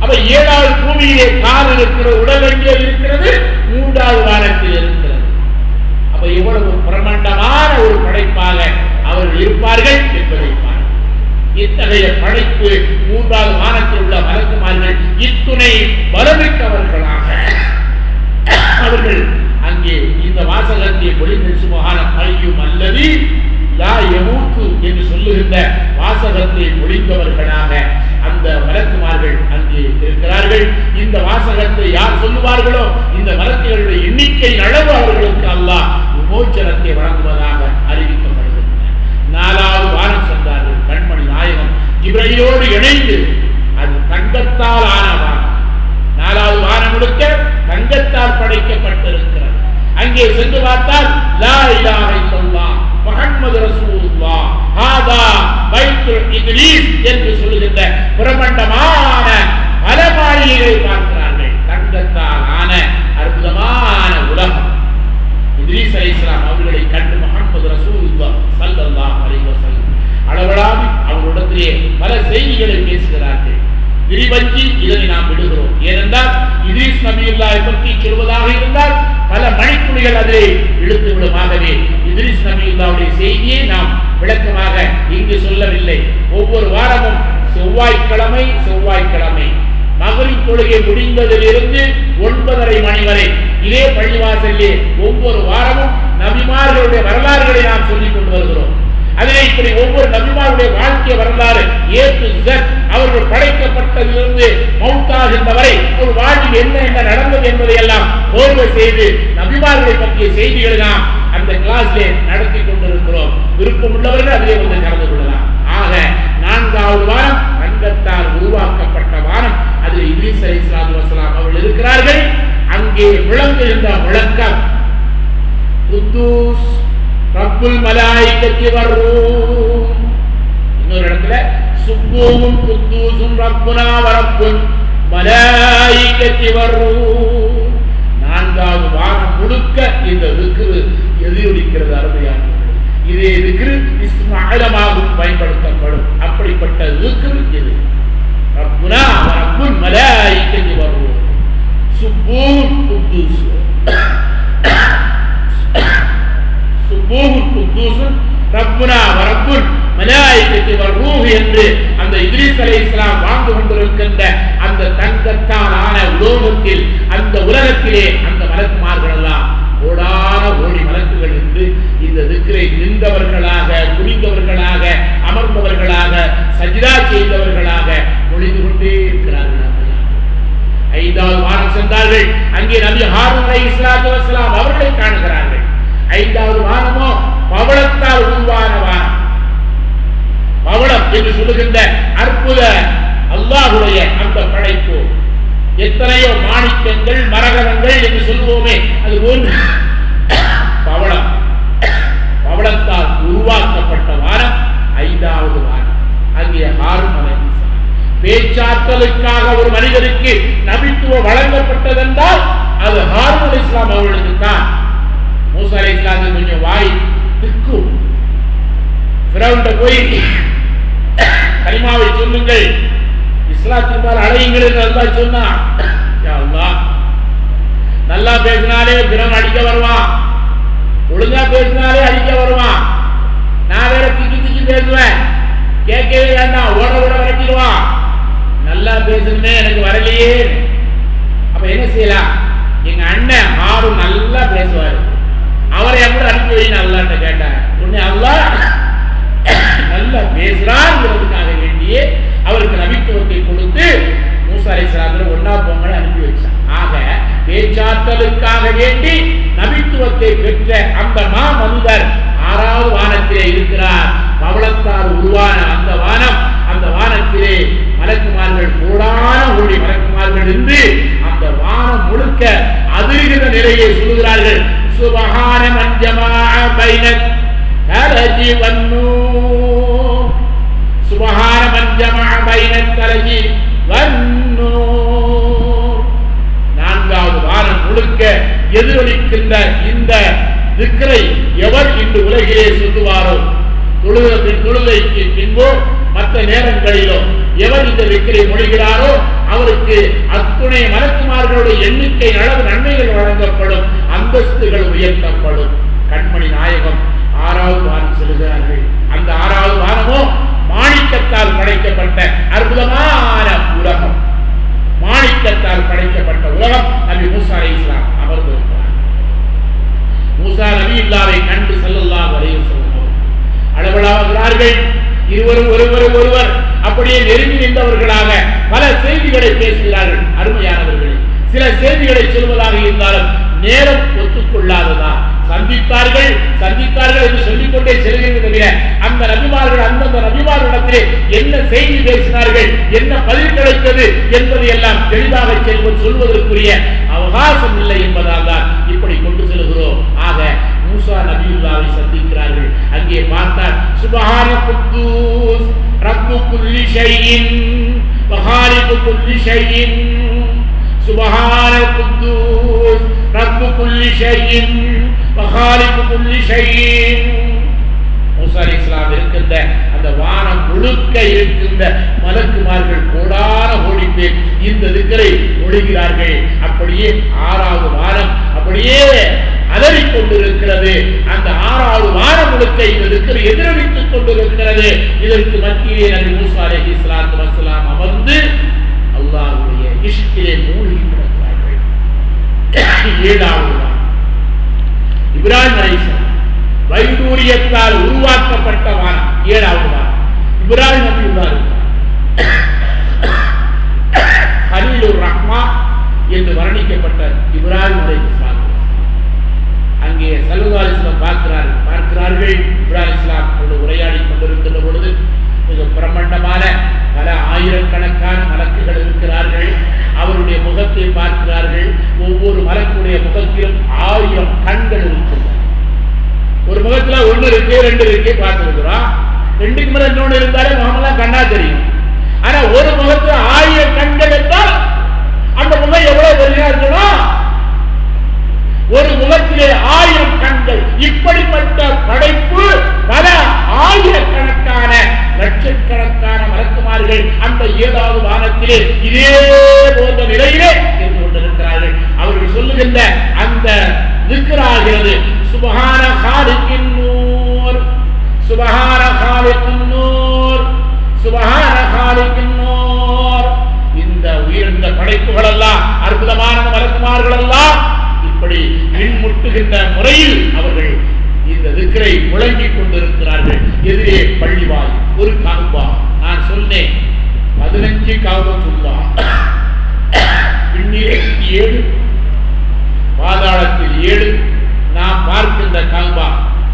அப்ப 7வது பூமியிலே கால் இருக்கிற உடல் எங்கே இருக்கிறது? 3வது வானத்தில் இருக்கிறது. அப்ப எவ்வளவு பிரம்மாண்டமான ஒரு படைப்பாக அவர்கள் இருப்பார்கள் என்பதை பாருங்கள். இத்தகைய படைப்பு 3வது வானத்தில் உள்ள மலக்குமார்கள் இத்துணை பலமிக்கவர்களாக அவர்கள் அங்கே இந்த வாசகத்தை பொழிந்து சுப்ஹானல் கய்யூம் அல்லதீ லா யமூது என்று சொல்லுகின்ற வாசகத்தை பொழிந்தவர்களாக அந்த மலக்குமார்கள் அங்கே இருக்கிறார்கள். இந்த வாசகத்தை யார் சொல்லுவார்களோ இந்த மலக்குகளுடைய எண்ணிக்கை அளவு அவர்களுக்கு அல்லாஹ் விமோச்சனத்தை வழங்குவதாக அறிவிக்கப்படுகிறது. 4வது வானம் சென்றார்கள். கண்மணி நாயகம் ஜிப்ரீலோடு இணைந்து அது தங்கத்தால் ஆன வானம். 4வது வானம் முழுக்க தங்கத்தால் படைக்கப்பட்டிருக்கிறது. அங்கே சென்று பார்த்தால் லா இலாஹ இல்லல்லாஹ் முஹம்மது ரசூலுல்லாஹ் ஹாதா பைத்துல் இத்ரீஸ் என்று சொல்லுகின்ற பிரம்மாண்டமான பல மாளிகைகளை பார்க்கிறார்கள். தங்கத்தால் ஆன அற்புதமான உலகம். இத்ரீஸ் அலைஹிஸ்ஸலாம் அவர்களை கண்டு முஹம்மது ரசூலுல்லாஹ் ஸல்லல்லாஹு அலைஹி வஸல்லம் அளவலாவி அவர்களிடத்திலே பல செய்திகளை பேசுகிறார்கள். விரிவஞ்சி இதனை நாம் விடுகிறோம். ஏனென்றால் இத்ரீஸ் நபியுல்லாஹை பற்றி சொல்வதாக இருந்தால் பல மணித்துளிகள் அதை இழுத்து விடுமாகவே இத்ரீஸ் நபியுல்லாஹுடைய செய்தியை நாம் விளக்கமாக இங்கு சொல்லவில்லை. ஒவ்வொரு வாரமும் செவ்வாய்க்கிழமை மகரிப் தொழுகை முடிந்ததிலிருந்து 9:30 மணி வரை இதே பள்ளிவாசலிலே ஒவ்வொரு வாரமும் நபிமார்களுடைய வரலாறுகளை நாம் சொல்லிக் கொண்டு வருகிறோம். அதிலே இப்படி ஒவ்வொரு நபிமாருடைய வாழ்க்கை வரலாறு A to Z அவர்கள் படைக்கப்பட்டதிலிருந்து மௌத்தாகின்ற வரை ஒரு வாழ்வில் என்ன நடந்தது என்பதை எல்லாம் கோர்வை செய்து நபிமார்களை பற்றிய செய்திகளை நாம் அந்த கிளாஸ்லே நடத்தி கொண்டிருக்கிறோம். விருப்பம் உள்ளவர்கள் அதிலே வந்து கலந்து கொள்ளலாம். ஆக 4வது வாரம் தங்கத்தால் உருவாக்கப்பட்ட வாரம். அதில் இத்ரீஸ் அலைஹிஸ்ஸலாத்து வஸலாம் அவர்கள் இருக்கிறார்கள். அங்கே விளங்குகின்ற முழக்கம் குத்தூஸ் ரப்புல் மலாயிகத்தி வர்ரூஹ். இன்னொரு இடத்துல சுப்பூஹும் குத்தூஸும் ரப்புனா வரப்புல் மலாயிகத்தி வர்ரூஹ். 4வது வாரம் முழுக்க இந்த திக்ர் எதிரொலிக்கிறது. அருமையானவர்களே, இதே திக்ர் இஸ்மாயிலமாகவும் பயன்படுத்தப்படும். அப்படிப்பட்ட திக்ர் இது. ரப்புனா வரப்புல் மலாயிகத்தி வர்ரூஹ் சுப்பூஹும் குத்தூஸ் சுப்பூஹும் குத்தூஸும் ரப்புனா வரப்புல் மலாயிகத்தி வர்ரூஹ் என்று அந்த இத்ரீஸ் அலைஹிஸ்ஸலாம் வாழ்ந்து கொண்டிருக்கின்ற அந்த தங்கத்தால் ஆன உலோகத்தில் அந்த உலகத்திலே அந்த மலக்குமார்கள் எல்லாம் ஓடி மலக்குகள் என்று இந்த திக்ரை நின்றவர்களாக, குனிந்தவர்களாக, அமர்ந்தவர்களாக, சஜ்தா செய்தவர்களாக மொழிந்து கொண்டே இருக்கிறார்கள். 5வது வாரம் சென்றார்கள். அங்கே நபி ஹாரூன் அலைஹிஸ்ஸலாத்து வஸலாம் அவர்களை காணுகிறார்கள். 5வது வானமோ பவளத்தால் உருவான வானம். பவளம் என்று சொல்லுகின்ற அற்புத அல்லாஹ்வுடைய அந்த படைப்பு. எத்தனையோ மாணிக்கங்கள், மரகதங்கள் என்று சொல்லுவோமே, அது ஒன்று பவளம். பவளத்தால் உருவாக்கப்பட்ட வானம் 5வது வானம். அங்கே ஹாரூன் அலைஹிஸ்ஸலாம் பேச்சாற்றலுக்காக ஒரு மனிதருக்கு நபித்துவம் வழங்கப்பட்டதென்றால் அது ஹாரூன் அலைஹிஸ்ஸலாம் அவர்களுக்கு தான். மூசா அலைஹிஸ்ஸலாம் கொஞ்சம் வாய் திக்கும். ஃபிரௌன்ட்ட போய் கலிமாவை சொல்லுங்கள், இஸ்லாத்தின் மேல் அழையுங்கள் என்று அல்லாஹ் சொன்னான். யா அல்லாஹ், நல்லா பேசினாலே ஃபிரௌன் அடிக்க வருவான், ஒழுங்கா பேசினாலே அடிக்க வருவான். நான் வேற திக்கி பேசுவேன், கேட்கவே வேண்டாம், ஓட விரட்டிடுவான். நல்லா பேசுனே எனக்கு வரலையே. அப்ப என்ன செய்யலாம்? எங்க அண்ணன் ஹாரூன் நல்லா பேசுவாரு, அவரை எப்படி அனுப்பி வை அல்லாஹ்ட்ட கேட்டாங்க. உடனே அல்லாஹ் நல்லா பேசுறாங்கிறதுக்காக வேண்டியே அவருக்கு நபித்துவத்தை கொடுத்து மூசா அலைஹிஸ்ஸலாம் ஒண்ணா போங்கன்னு அனுப்பி வச்சான். பேச்சாற்றலுக்காக வேண்டி நபித்துவத்தை பெற்ற அந்த மாமனிதர் 6வது வானத்திலே இருக்கிறார். பவளத்தால் உருவான அந்த வானம், அந்த வானத்திலே மலக்குமார்கள் கோடான கோடி மலக்குமார்கள் இருந்து அந்த வானம் முழுக்க அதிர்கிற நிலையை சொல்லுகிறார்கள். சுபஹான மன் ஜமாஅ பைனத் தலஜி வன்னூர், சுபஹான மன் ஜமாஅ பைனத் தலஜி வன்னூர். 4வது வானம் முழுக்க எதிரொலிக்கின்ற இந்த திக்ரை எவர் இன்று உலகிலே சொல்லுவாரோ, தொழுகைக்கு பின்போ மற்ற நேரங்களிலோ எவர் இந்த திக்ரை மொழிகிறாரோ அவருக்கு அத்துணை மலக்குமார்களுடைய எண்ணிக்கை அளவு நன்மைகள் வழங்கப்படும், அந்தஸ்துகள் உயர்த்தப்படும். கண்மணி நாயகம் 6வது வானம் செல்கிறார்கள். அந்த 6வது வானமோ மாணிக்கத்தால் படைக்கப்பட்ட அற்புதமான உலகம். மாணிக்கத்தால் படைக்கப்பட்ட உலகம். நபி மூசா அலைஹிஸ்ஸலாம் அமர்ந்திருக்கிறார். மூசா நபியுல்லாவை கண்டு ஸல்லல்லாஹு அலைஹி வஸல்லம் அளவலாகிறார்கள். இருவரும் ஒருவர் அப்படியே நெருங்கி நின்றவர்களாக பல செய்திகளை பேசுகிறார்கள். அருமையானவர்களே, சில செய்திகளை சொல்வதாக இருந்தாலும் நேரம் ஒத்துக்கொள்ளாததா சந்தித்தார்கள் என்று சொல்லிக்கொண்டே செல்கின்ற அந்த நபிமார்கள் அந்தந்த நபிமார்களிடத்திலே என்ன செய்தி பேசினார்கள், என்ன பதில் கிடைத்தது என்பதை எல்லாம் தெளிவாக சொல்வதற்குரிய அவகாசம் இல்லை என்பதால் தான் இப்படி கொண்டு செல்கிறோம். ஆக மூசா நபியுல்லாவை சந்திக்கிறார்கள். அங்கே பார்த்தார், சுப்ஹான குத்தூஸ் ரப்பு குல்லி ஷைஇன் வ ஹாலிகு குல்லி ஷைஇன், சுப்ஹான குத்தூஸ் ரப்பு குல்லி ஷைஇன் வ ஹாலிகு குல்லி ஷைஇன். மூசா அலைஹிஸ்ஸலாம் இருக்கின்ற அந்த வானம் முழுக்க இருக்கின்ற மலக்குமார்கள் கோடான கோடி பேர் இந்த திக்ரை மொழிகிறார்கள். அப்படியே 6வது வானம் அப்படியே அலறிக் கொண்டிருக்கிறது. அந்த 6வது வானம் முழுக்க இந்த திக்ரை எதிரொலித்துக் கொண்டிருக்கிறது. இதற்கு மத்தியிலே நபி மூசா அலைஹிஸ்ஸலாத்து வஸ்ஸலாம் அமர்ந்து அல்லாஹ்வுடைய இஷ்கிலே மூழ்கி கிடக்கிறார்கள். 7வது வானம் இப்ராஹிம் அலைஹிஸ்ஸலாம் வைடூரியத்தால் உருவாக்கப்பட்ட வானம். 7வது வானம் இப்ராஹிம் நபியுல்லாஹ் கலீலுர் ரஹ்மான் என்று வர்ணிக்கப்பட்ட இப்ராஹிம் அலைஹிஸ்ஸலாம் அங்கே ஸல்லல்லாஹு அலைஹி வஸல்லம் பார்க்கிறார்கள். இப்ராஹிம் அலைஹிஸ்ஸலாம் உரையாடி கொண்டிருக்கின்ற பொழுது மிக பிரம்மாண்டமான பல ஆயிரக்கணக்கான மலக்குகள் இருக்கிறார்கள். அவருடைய முகத்தை பார்க்கிறார்கள். ஒவ்வொரு மலக்குடைய முகத்திலும் 1000 கண்கள் இருக்கின்றன. ஒரு முகத்துல 1 இருக்கு 2 இருக்கு பார்த்திருக்கிறோம். 2க்கு மேல இன்னொன்று இருந்தாலே முகமெல்லாம் கண்ணா தெரியும். ஆனா ஒரு முகத்துல 1000 கண்கள் என்றால் அந்த முகம் எவ்வளவு பெரியா இருக்கணும்? ஒரு முகத்திலே 1000 கண்கள். இப்படிப்பட்ட படைப்பு பல ஆயிரக்கணக்கான லட்சக்கணக்கான மலக்குமார்கள் அந்த 7வது வானத்திலே இதே போன்ற நிலையிலே இருந்து கொண்டிருக்கிறார்கள். அவர்கள் சொல்லுகின்ற அந்த திக்ராகிறது சுப்ஹான காலிகின் நூர், சுப்ஹான காலிகின் நூர், சுப்ஹான காலிகின் நூர். இந்த உயர்ந்த படைப்புகள் எல்லாம் அற்புதமான மலக்குமார்கள் எல்லாம் இப்படி மின்முட்டுகின்ற முறையில் அவர்கள் இந்த திக்ரை முழங்கிக் கொண்டிருக்கிறார்கள். எதிரே பள்ளிவாய், ஒரு கஅபா. நான் சொன்னேன் 15 கஅபத்துல்லா, விண்ணிலே 7, பாதாளத்தில் 7. நாம் பார்க்கின்ற கஅபா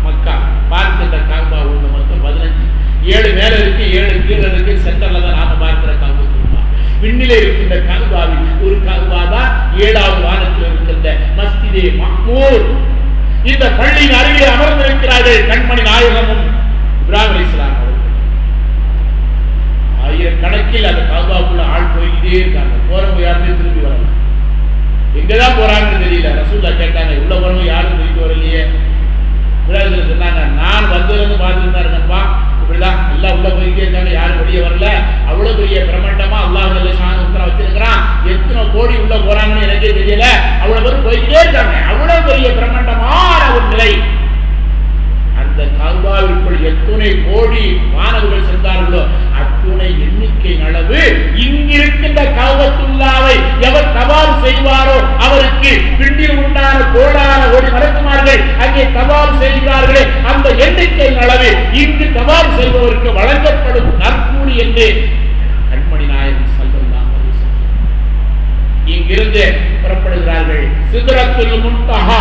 மக்கா பார்க்கின்ற கஅபா ஒன்று மொத்தம் 15. 7 மேல இருக்கு, 7 கீழே இருக்கு. சென்டர்ல தான் நாம பார்க்கிற கஅபத்துல்லா. விண்ணிலே இருக்கின்ற கஅபாவில் ஒரு கஅபா தான் 7வது வானத்தில் இருக்கின்ற மஸ்ஜிதே மஹ்மூர். இந்த பள்ளியின் அருகே அமர்ந்திருக்கிறார்கள் கண்மணி நாயகமும் இப்ராஹிம் அலைஹிஸ்ஸலாம் அவர்கள். 1000 கணக்கில் அந்த கஅபாவுக்குள்ள ஆள் போய்கிட்டே இருக்காங்க. போறவங்க யாருமே திரும்பி வரல. எங்கதான் போறாங்கன்னு தெரியல. ரசூலுல்லாஹ் கேட்டாங்க, உள்ள போறவங்க யாரும் திரும்பி வரலையே. இப்ராஹிம் சொன்னாங்க, நான் வந்ததுன்னு பார்த்துட்டு தான் இருக்கேன்ப்பா. இப்படிதான் எல்லாம் உள்ள போய்கிட்டே இருக்காங்க, யாரும் வெளியே வரல. அவ்வளவு பெரிய பிரம்மாண்டமா அல்லாஹ் ஜல்ல ஷானுஹு வச்சிருக்கிறான். எத்தனை கோடி உள்ள போறாங்கன்னு எனக்கே தெரியல. அவ்வளவு பேர் போய்கிட்டே இருக்காங்க. அவ்வளவு பெரிய பிரம்மாண்டமான ஒரு நிலை. அந்த கஅபாவிற்குள் எத்தனை கோடி மாணவர்கள் சென்றார்களோ அத்துணை எண்ணிக்கை அளவு இங்கிருக்கின்ற கஅபத்துல்லாவை எவர் தவாப் செய்வாரோ அவருக்கு பின்னில் உண்டான கோடான கோடி மலக்குமார்கள் அங்கே தவாப் செய்கிறார்களே அந்த எண்ணிக்கை அளவு இங்கு தவாப் செய்பவருக்கு வழங்கப்படும் நற்கூலி என்று கண்மணி நாயகம் ஸல்லல்லாஹு அலைஹி வஸல்லம் இங்கிருந்து புறப்படுகிறார்கள். சிதறத்துல் முன்தஹா,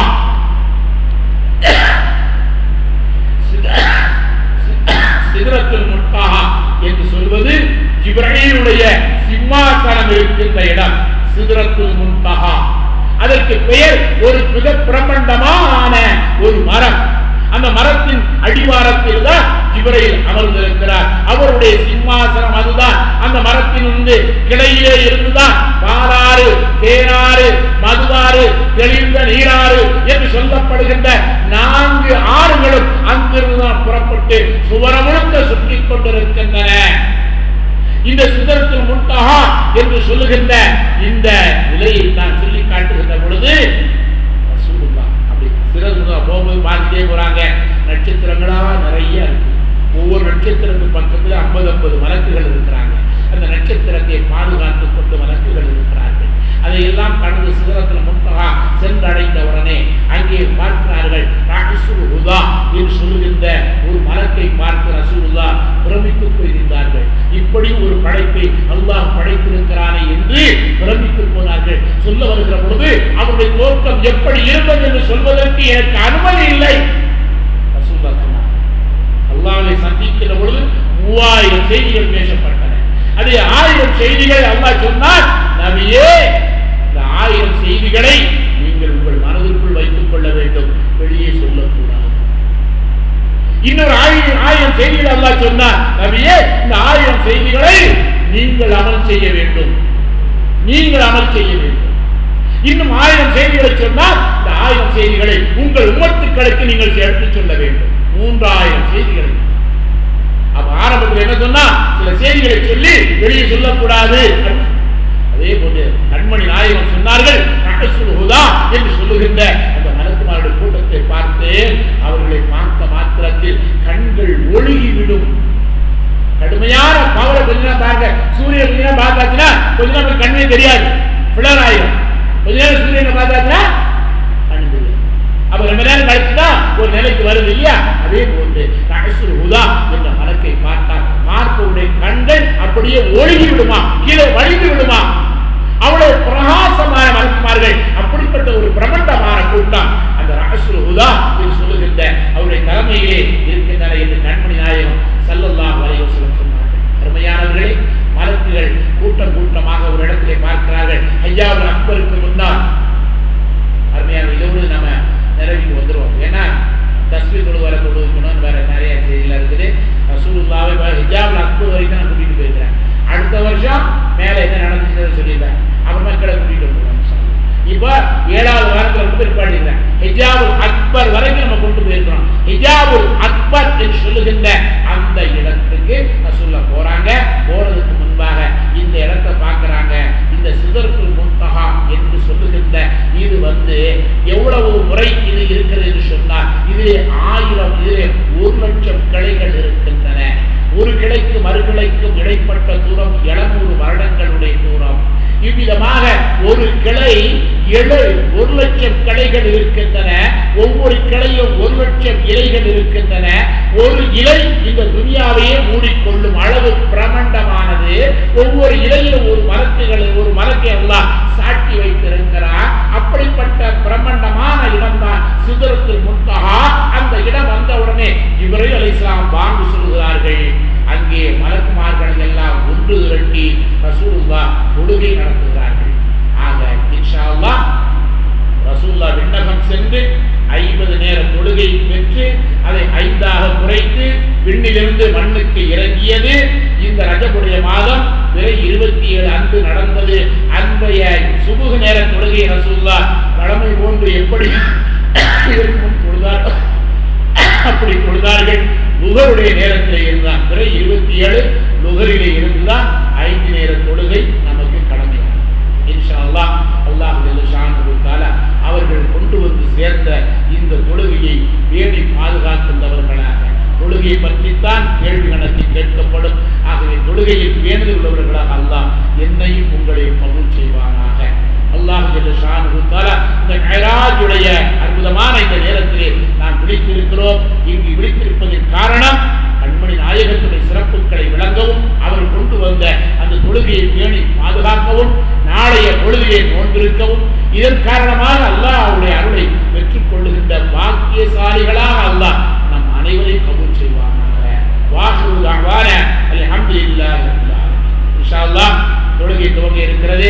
சிதறத்துல் முன்தஹா என்று சொல்வது ஜிப்ரீலுடைய சிம்மாசனம் இருக்கின்ற இடம் சிதறத்துல் முன்தஹா. அதற்கு பெயர் ஒரு மிக பிரபண்டமான ஒரு மரம். அந்த மரத்தின் அடிவாரத்தில் தான் ஜிப்ரீல் அமர்ந்திருக்கிறார். அவருடைய சிம்மாசனம் அதுதான். அந்த மரத்திலிருந்து கிளையிலே இருந்துதான் பாலாறு, தேனாறு, மதுவாறு, தெளிந்த நீராறு என்று சொல்லப்படுகின்ற 4 ஆறுகளும் அங்கிருந்துதான் புறப்பட்டு சுவனம் முழுக்க சுற்றி கொண்டிருக்கின்றன. இந்த சிதறத்துல் முன்தஹா என்று சொல்லுகின்ற இந்த நிலையை நான் சொல்லி காட்டுகின்ற பொழுது ரசூலுல்லாஹ் அப்படி சிறகுதா போகும்போது பார்த்துட்டே போறாங்க. நட்சத்திரங்களா நிறைய இருக்கு. ஒவ்வொரு நட்சத்திரத்துக்கு பக்கத்துல 50 மலக்குகள் இருக்கிறாங்க. அந்த நட்சத்திரத்தை பாதுகாத்துக் கொண்டு மலக்குகள் இருக்கிறார்கள். அதையெல்லாம் கடந்து சிதறத்துல் முன்தஹா சென்றடைந்த உடனே அங்கே பார்க்கிறார்கள். ராஹிசுல் ஹுதா என்று சொல்லுகின்ற ஒரு மலக்கை பார்த்து ரசூலுல்லாஹ் பிரமித்து போயிருந்தார்கள். இப்படி ஒரு படைப்பை அல்லாஹ் படைத்திருக்கிறானே என்று பிரமித்து போனார்கள். சொல்ல வருகிற பொழுது அவருடைய தோற்றம் எப்படி இருந்தது என்று சொல்வதற்கு எனக்கு அனுமதி இல்லை. ரசூலுல்லாஹ் சொன்னார். அல்லாஹ்வை சந்திக்கிற பொழுது 3000 செய்திகள் பேசப்பட்டன. அதே 1000 செய்திகள் அல்லாஹ் சொன்னார், நபியே இந்த 1000 செய்திகளை நீங்கள் உங்கள் மனதிற்குள் வைத்துக் கொள்ள வேண்டும், வெளியே சொல்லக்கூடாது. இன்னொரு 1000 செய்திகள் அல்லாஹ் சொன்னார், நபியே இந்த 1000 செய்திகளை நீங்கள் அமல் செய்ய வேண்டும், நீங்கள் அமல் செய்ய வேண்டும். இன்னும் 1000 செய்திகளை சொன்னால் இந்த 1000 செய்திகளை உங்கள் உம்மத்துக்களுக்கு நீங்கள் எடுத்துச் சொல்ல வேண்டும். 3000 செய்திகளை. அப்ப ஆரம்பத்தில் என்ன சொன்னா, சில செய்திகளை சொல்லி வெளியே சொல்லக்கூடாது. அதே போன்று கண்மணி நாயகம் சொன்னார்கள், ராஹிசுல் ஹுதா என்று சொல்லுகின்ற அந்த மலக்குமாருடைய கூட்டத்தை பார்த்து அவர்களை பார்த்த மாத்திரத்தில் கண்கள் ஒழுகிவிடும். கடுமையான பவரை கொஞ்ச நேரம் பாருங்க. சூரியன் கொஞ்ச நேரம் பார்த்தாச்சுன்னா கொஞ்ச நேரம் கண்ணே தெரியாது, பிளர் ஆயிரும். கொஞ்ச நேரம் சூரியனை பார்த்தாச்சுன்னா கண்ணு தெரியாது. அப்ப ரொம்ப நேரம் கழிச்சுதான் ஒரு நிலைக்கு வருது இல்லையா? அதே போன்று ராஹிசுல் ஹுதா என்ற மலக்கை பார்த்தார். மார்புடைய கண்கள் அப்படியே ஒழுகி விடுமா, கீழே வழிந்து விடுமா. அவ்வளவு பிரகாசமான மலக்குமார்கள், அப்படிப்பட்ட ஒரு பிரபண்டமான கூட்டம் அந்த ராஹிசுல் ஹுதா என்று சொல்லுகின்ற அவருடைய தலைமையிலே இருக்கின்றன என்று கண்மணி நாயகம் ஸல்லல்லாஹு அலைஹி வஸல்லம் சொன்னார்கள். அருமையானவர்களே, மலக்குகள் கூட்டம் கூட்டமாக ஒரு இடத்திலே பார்க்கிறார்கள். ஹஜ்ஜாவுல் அக்பருக்கு முன்னால் அருமையான இதோடு நம்ம நிறைவுக்கு வந்துடுவோம். ஏன்னா தஸ்பீஹ் தொழுவரை தொழுவிக்கணும், வேற நிறைய செய்திகள் இருக்குது. ரசூலுல்லாஹ்வை ஹிஜாபுல் அக்பர் வரைக்கும் நான் கூட்டிட்டு போயிருக்கிறேன். அடுத்த வருஷம் மேல என்ன நடந்துச்சுன்னு சொல்லியிருந்தேன். அப்புறமா மக்களை கூட்டிட்டு வந்துடுவோம். இப்ப 7வது வாரத்தில் கொண்டு போய் பாடிக்கிறேன். ஹிஜாபுல் அக்பர் வரைக்கும் நம்ம கொண்டு போயிருக்கிறோம். ஹிஜாபுல் அக்பர் என்று சொல்லுகின்ற அந்த இடத்துக்கு ரசூலுல்லாஹ் போறாங்க. போறதுக்கு முன்பாக இந்த இடத்தை பார்க்கிறாங்க. இந்த சிதறத்துல் முன்தஹா என்று சொல்லுகின்ற இது எவ்வளவு முறை இது இருக்கிறது என்று சொன்னால் இதிலே 1000 இதிலே 1,00,000 கிளைகள் இருக்கின்றன. ஒரு கிளைக்கு மறுகிளைக்கும் இடைப்பட்ட தூரம் 700 வருடங்களுடைய தூரம். இவ்விதமாக ஒரு கிளை 1,00,000 கிளைகள் இருக்கின்றன. ஒவ்வொரு கிளையும் 1,00,000 இலைகள் இருக்கின்றன. ஒரு இலை இந்த துனியாவையே மூடிக்கொள்ளும் அளவு பிரமண்டமானது. ஒவ்வொரு இலையிலும் ஒரு மரத்தை அல்லாஹ் சாட்டி வைத்திருக்கிறார். அப்படிப்பட்ட பிரமண்டமான இடம்தான் சிதறத்துல் முன்தஹா. அந்த இடம் வந்தவுடனே ஜிப்ரீல் அலைஹிஸ்ஸலாம் பாங்கு சொல்கிறார்கள். அங்கே மலக்குமார்கள் எல்லாம் ஒன்று திரட்டி ரசூலுல்லாஹ் தொழுகை நடத்துகிறார்கள். ஆக இன்ஷா அல்லாஹ் ரசூலுல்லாஹ் விண்ணகம் சென்று 50 நேர தொழுகை பெற்று அதை 5ஆக குறைத்து விண்ணிலிருந்து மண்ணுக்கு இறங்கியது இந்த ரஜபுடைய மாதம் பிறை 27 அன்று நடந்தது. அன்றைய சுபுஹ் நேர தொழுகை ரசூலுல்லாஹ் வழமை போன்று எப்படி தொழுதார்கள் அப்படி தொழுதார்கள். லுஹருடைய நேரத்திலே இருந்தான். பிறை 27 லுஹரிலே இருந்துதான் 5 நேர தொழுகை நமக்கு கடமையாகும். இன்ஷா அல்லாஹ் அல்லாஹ் ஜல்ல ஷானுஹு தஆலா அவர்கள் கொண்டு வந்து சேர்ந்த இந்த தொழுகையை பேணி பாதுகாக்கின்றவர்களாக, தொழுகையை பற்றித்தான் கேள்வி கணக்கில் கேட்கப்படும். ஆகவே தொழுகையில் பேணுதல் உள்ளவர்களாக அல்லாஹ் என்னையும் உங்களையும் கபூல் செய்வானாக. அல்லாஹ் ஜல்ல ஷானுஹு தஆலா இந்த மிஅராஜுடைய அற்புதமான இந்த நேரத்திலே நாம் விழித்திருக்கிறோம். இங்கு விழித்திருப்பதன் காரணம் கண்மணி நாயகத்துடைய சிறப்புகளை விளங்கவும், அவர் கொண்டு வந்த அந்த தொழுகையை பேணி பாதுகாக்கவும், நாளைய பொழுதிலே நோன்பிருக்கவும், இதன் காரணமாக அல்லாஹ் அவருடைய அருளை பெற்றுக் கொள்ளுகின்ற பாக்கியசாலிகளாக அல்லாஹ் நம் அனைவரையும் கபூல் செய்வானாக. வாஹிரு தஅவான அல்ஹம்துலில்லாஹி ரப்பில் ஆலமீன். இன்ஷா அல்லாஹ் தொழுகை துவங்க இருக்கிறது.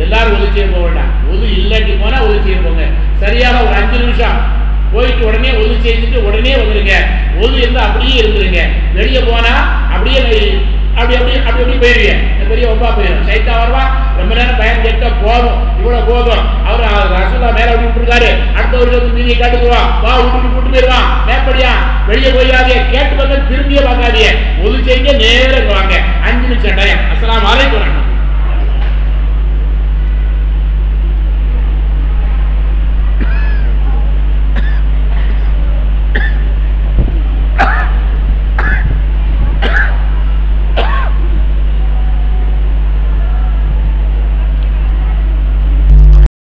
எல்லாரும் ஒது செய்ய போக வேண்டாம். ஒது இல்லாட்டி போனா ஒது செய்ய போங்க. சரியாக ஒரு 5 நிமிஷம் போயிட்டு உடனே ஒது செய்துட்டு உடனே வந்துருங்க. ஒது இருந்தா அப்படியே இருந்துருங்க. வெளியே போனா அப்படியே அப்படி போயிருவீங்க. பெரிய ஒப்பா போயிடும். சைத்தா வருவான், ரொம்ப நேரம் பயம் கேட்டா போதும், இவ்வளவு போதும். அவர் ரசூலா மேல அப்படி விட்டுருக்காரு, அடுத்தவருக்கு மீதியை காட்டுக்குவான், வா விட்டு போயிடுவான். மேப்படியா வெளியே போயிடாதே, கேட்டு வந்து திரும்பியே பார்க்காதே. ஒது செய்ய நேர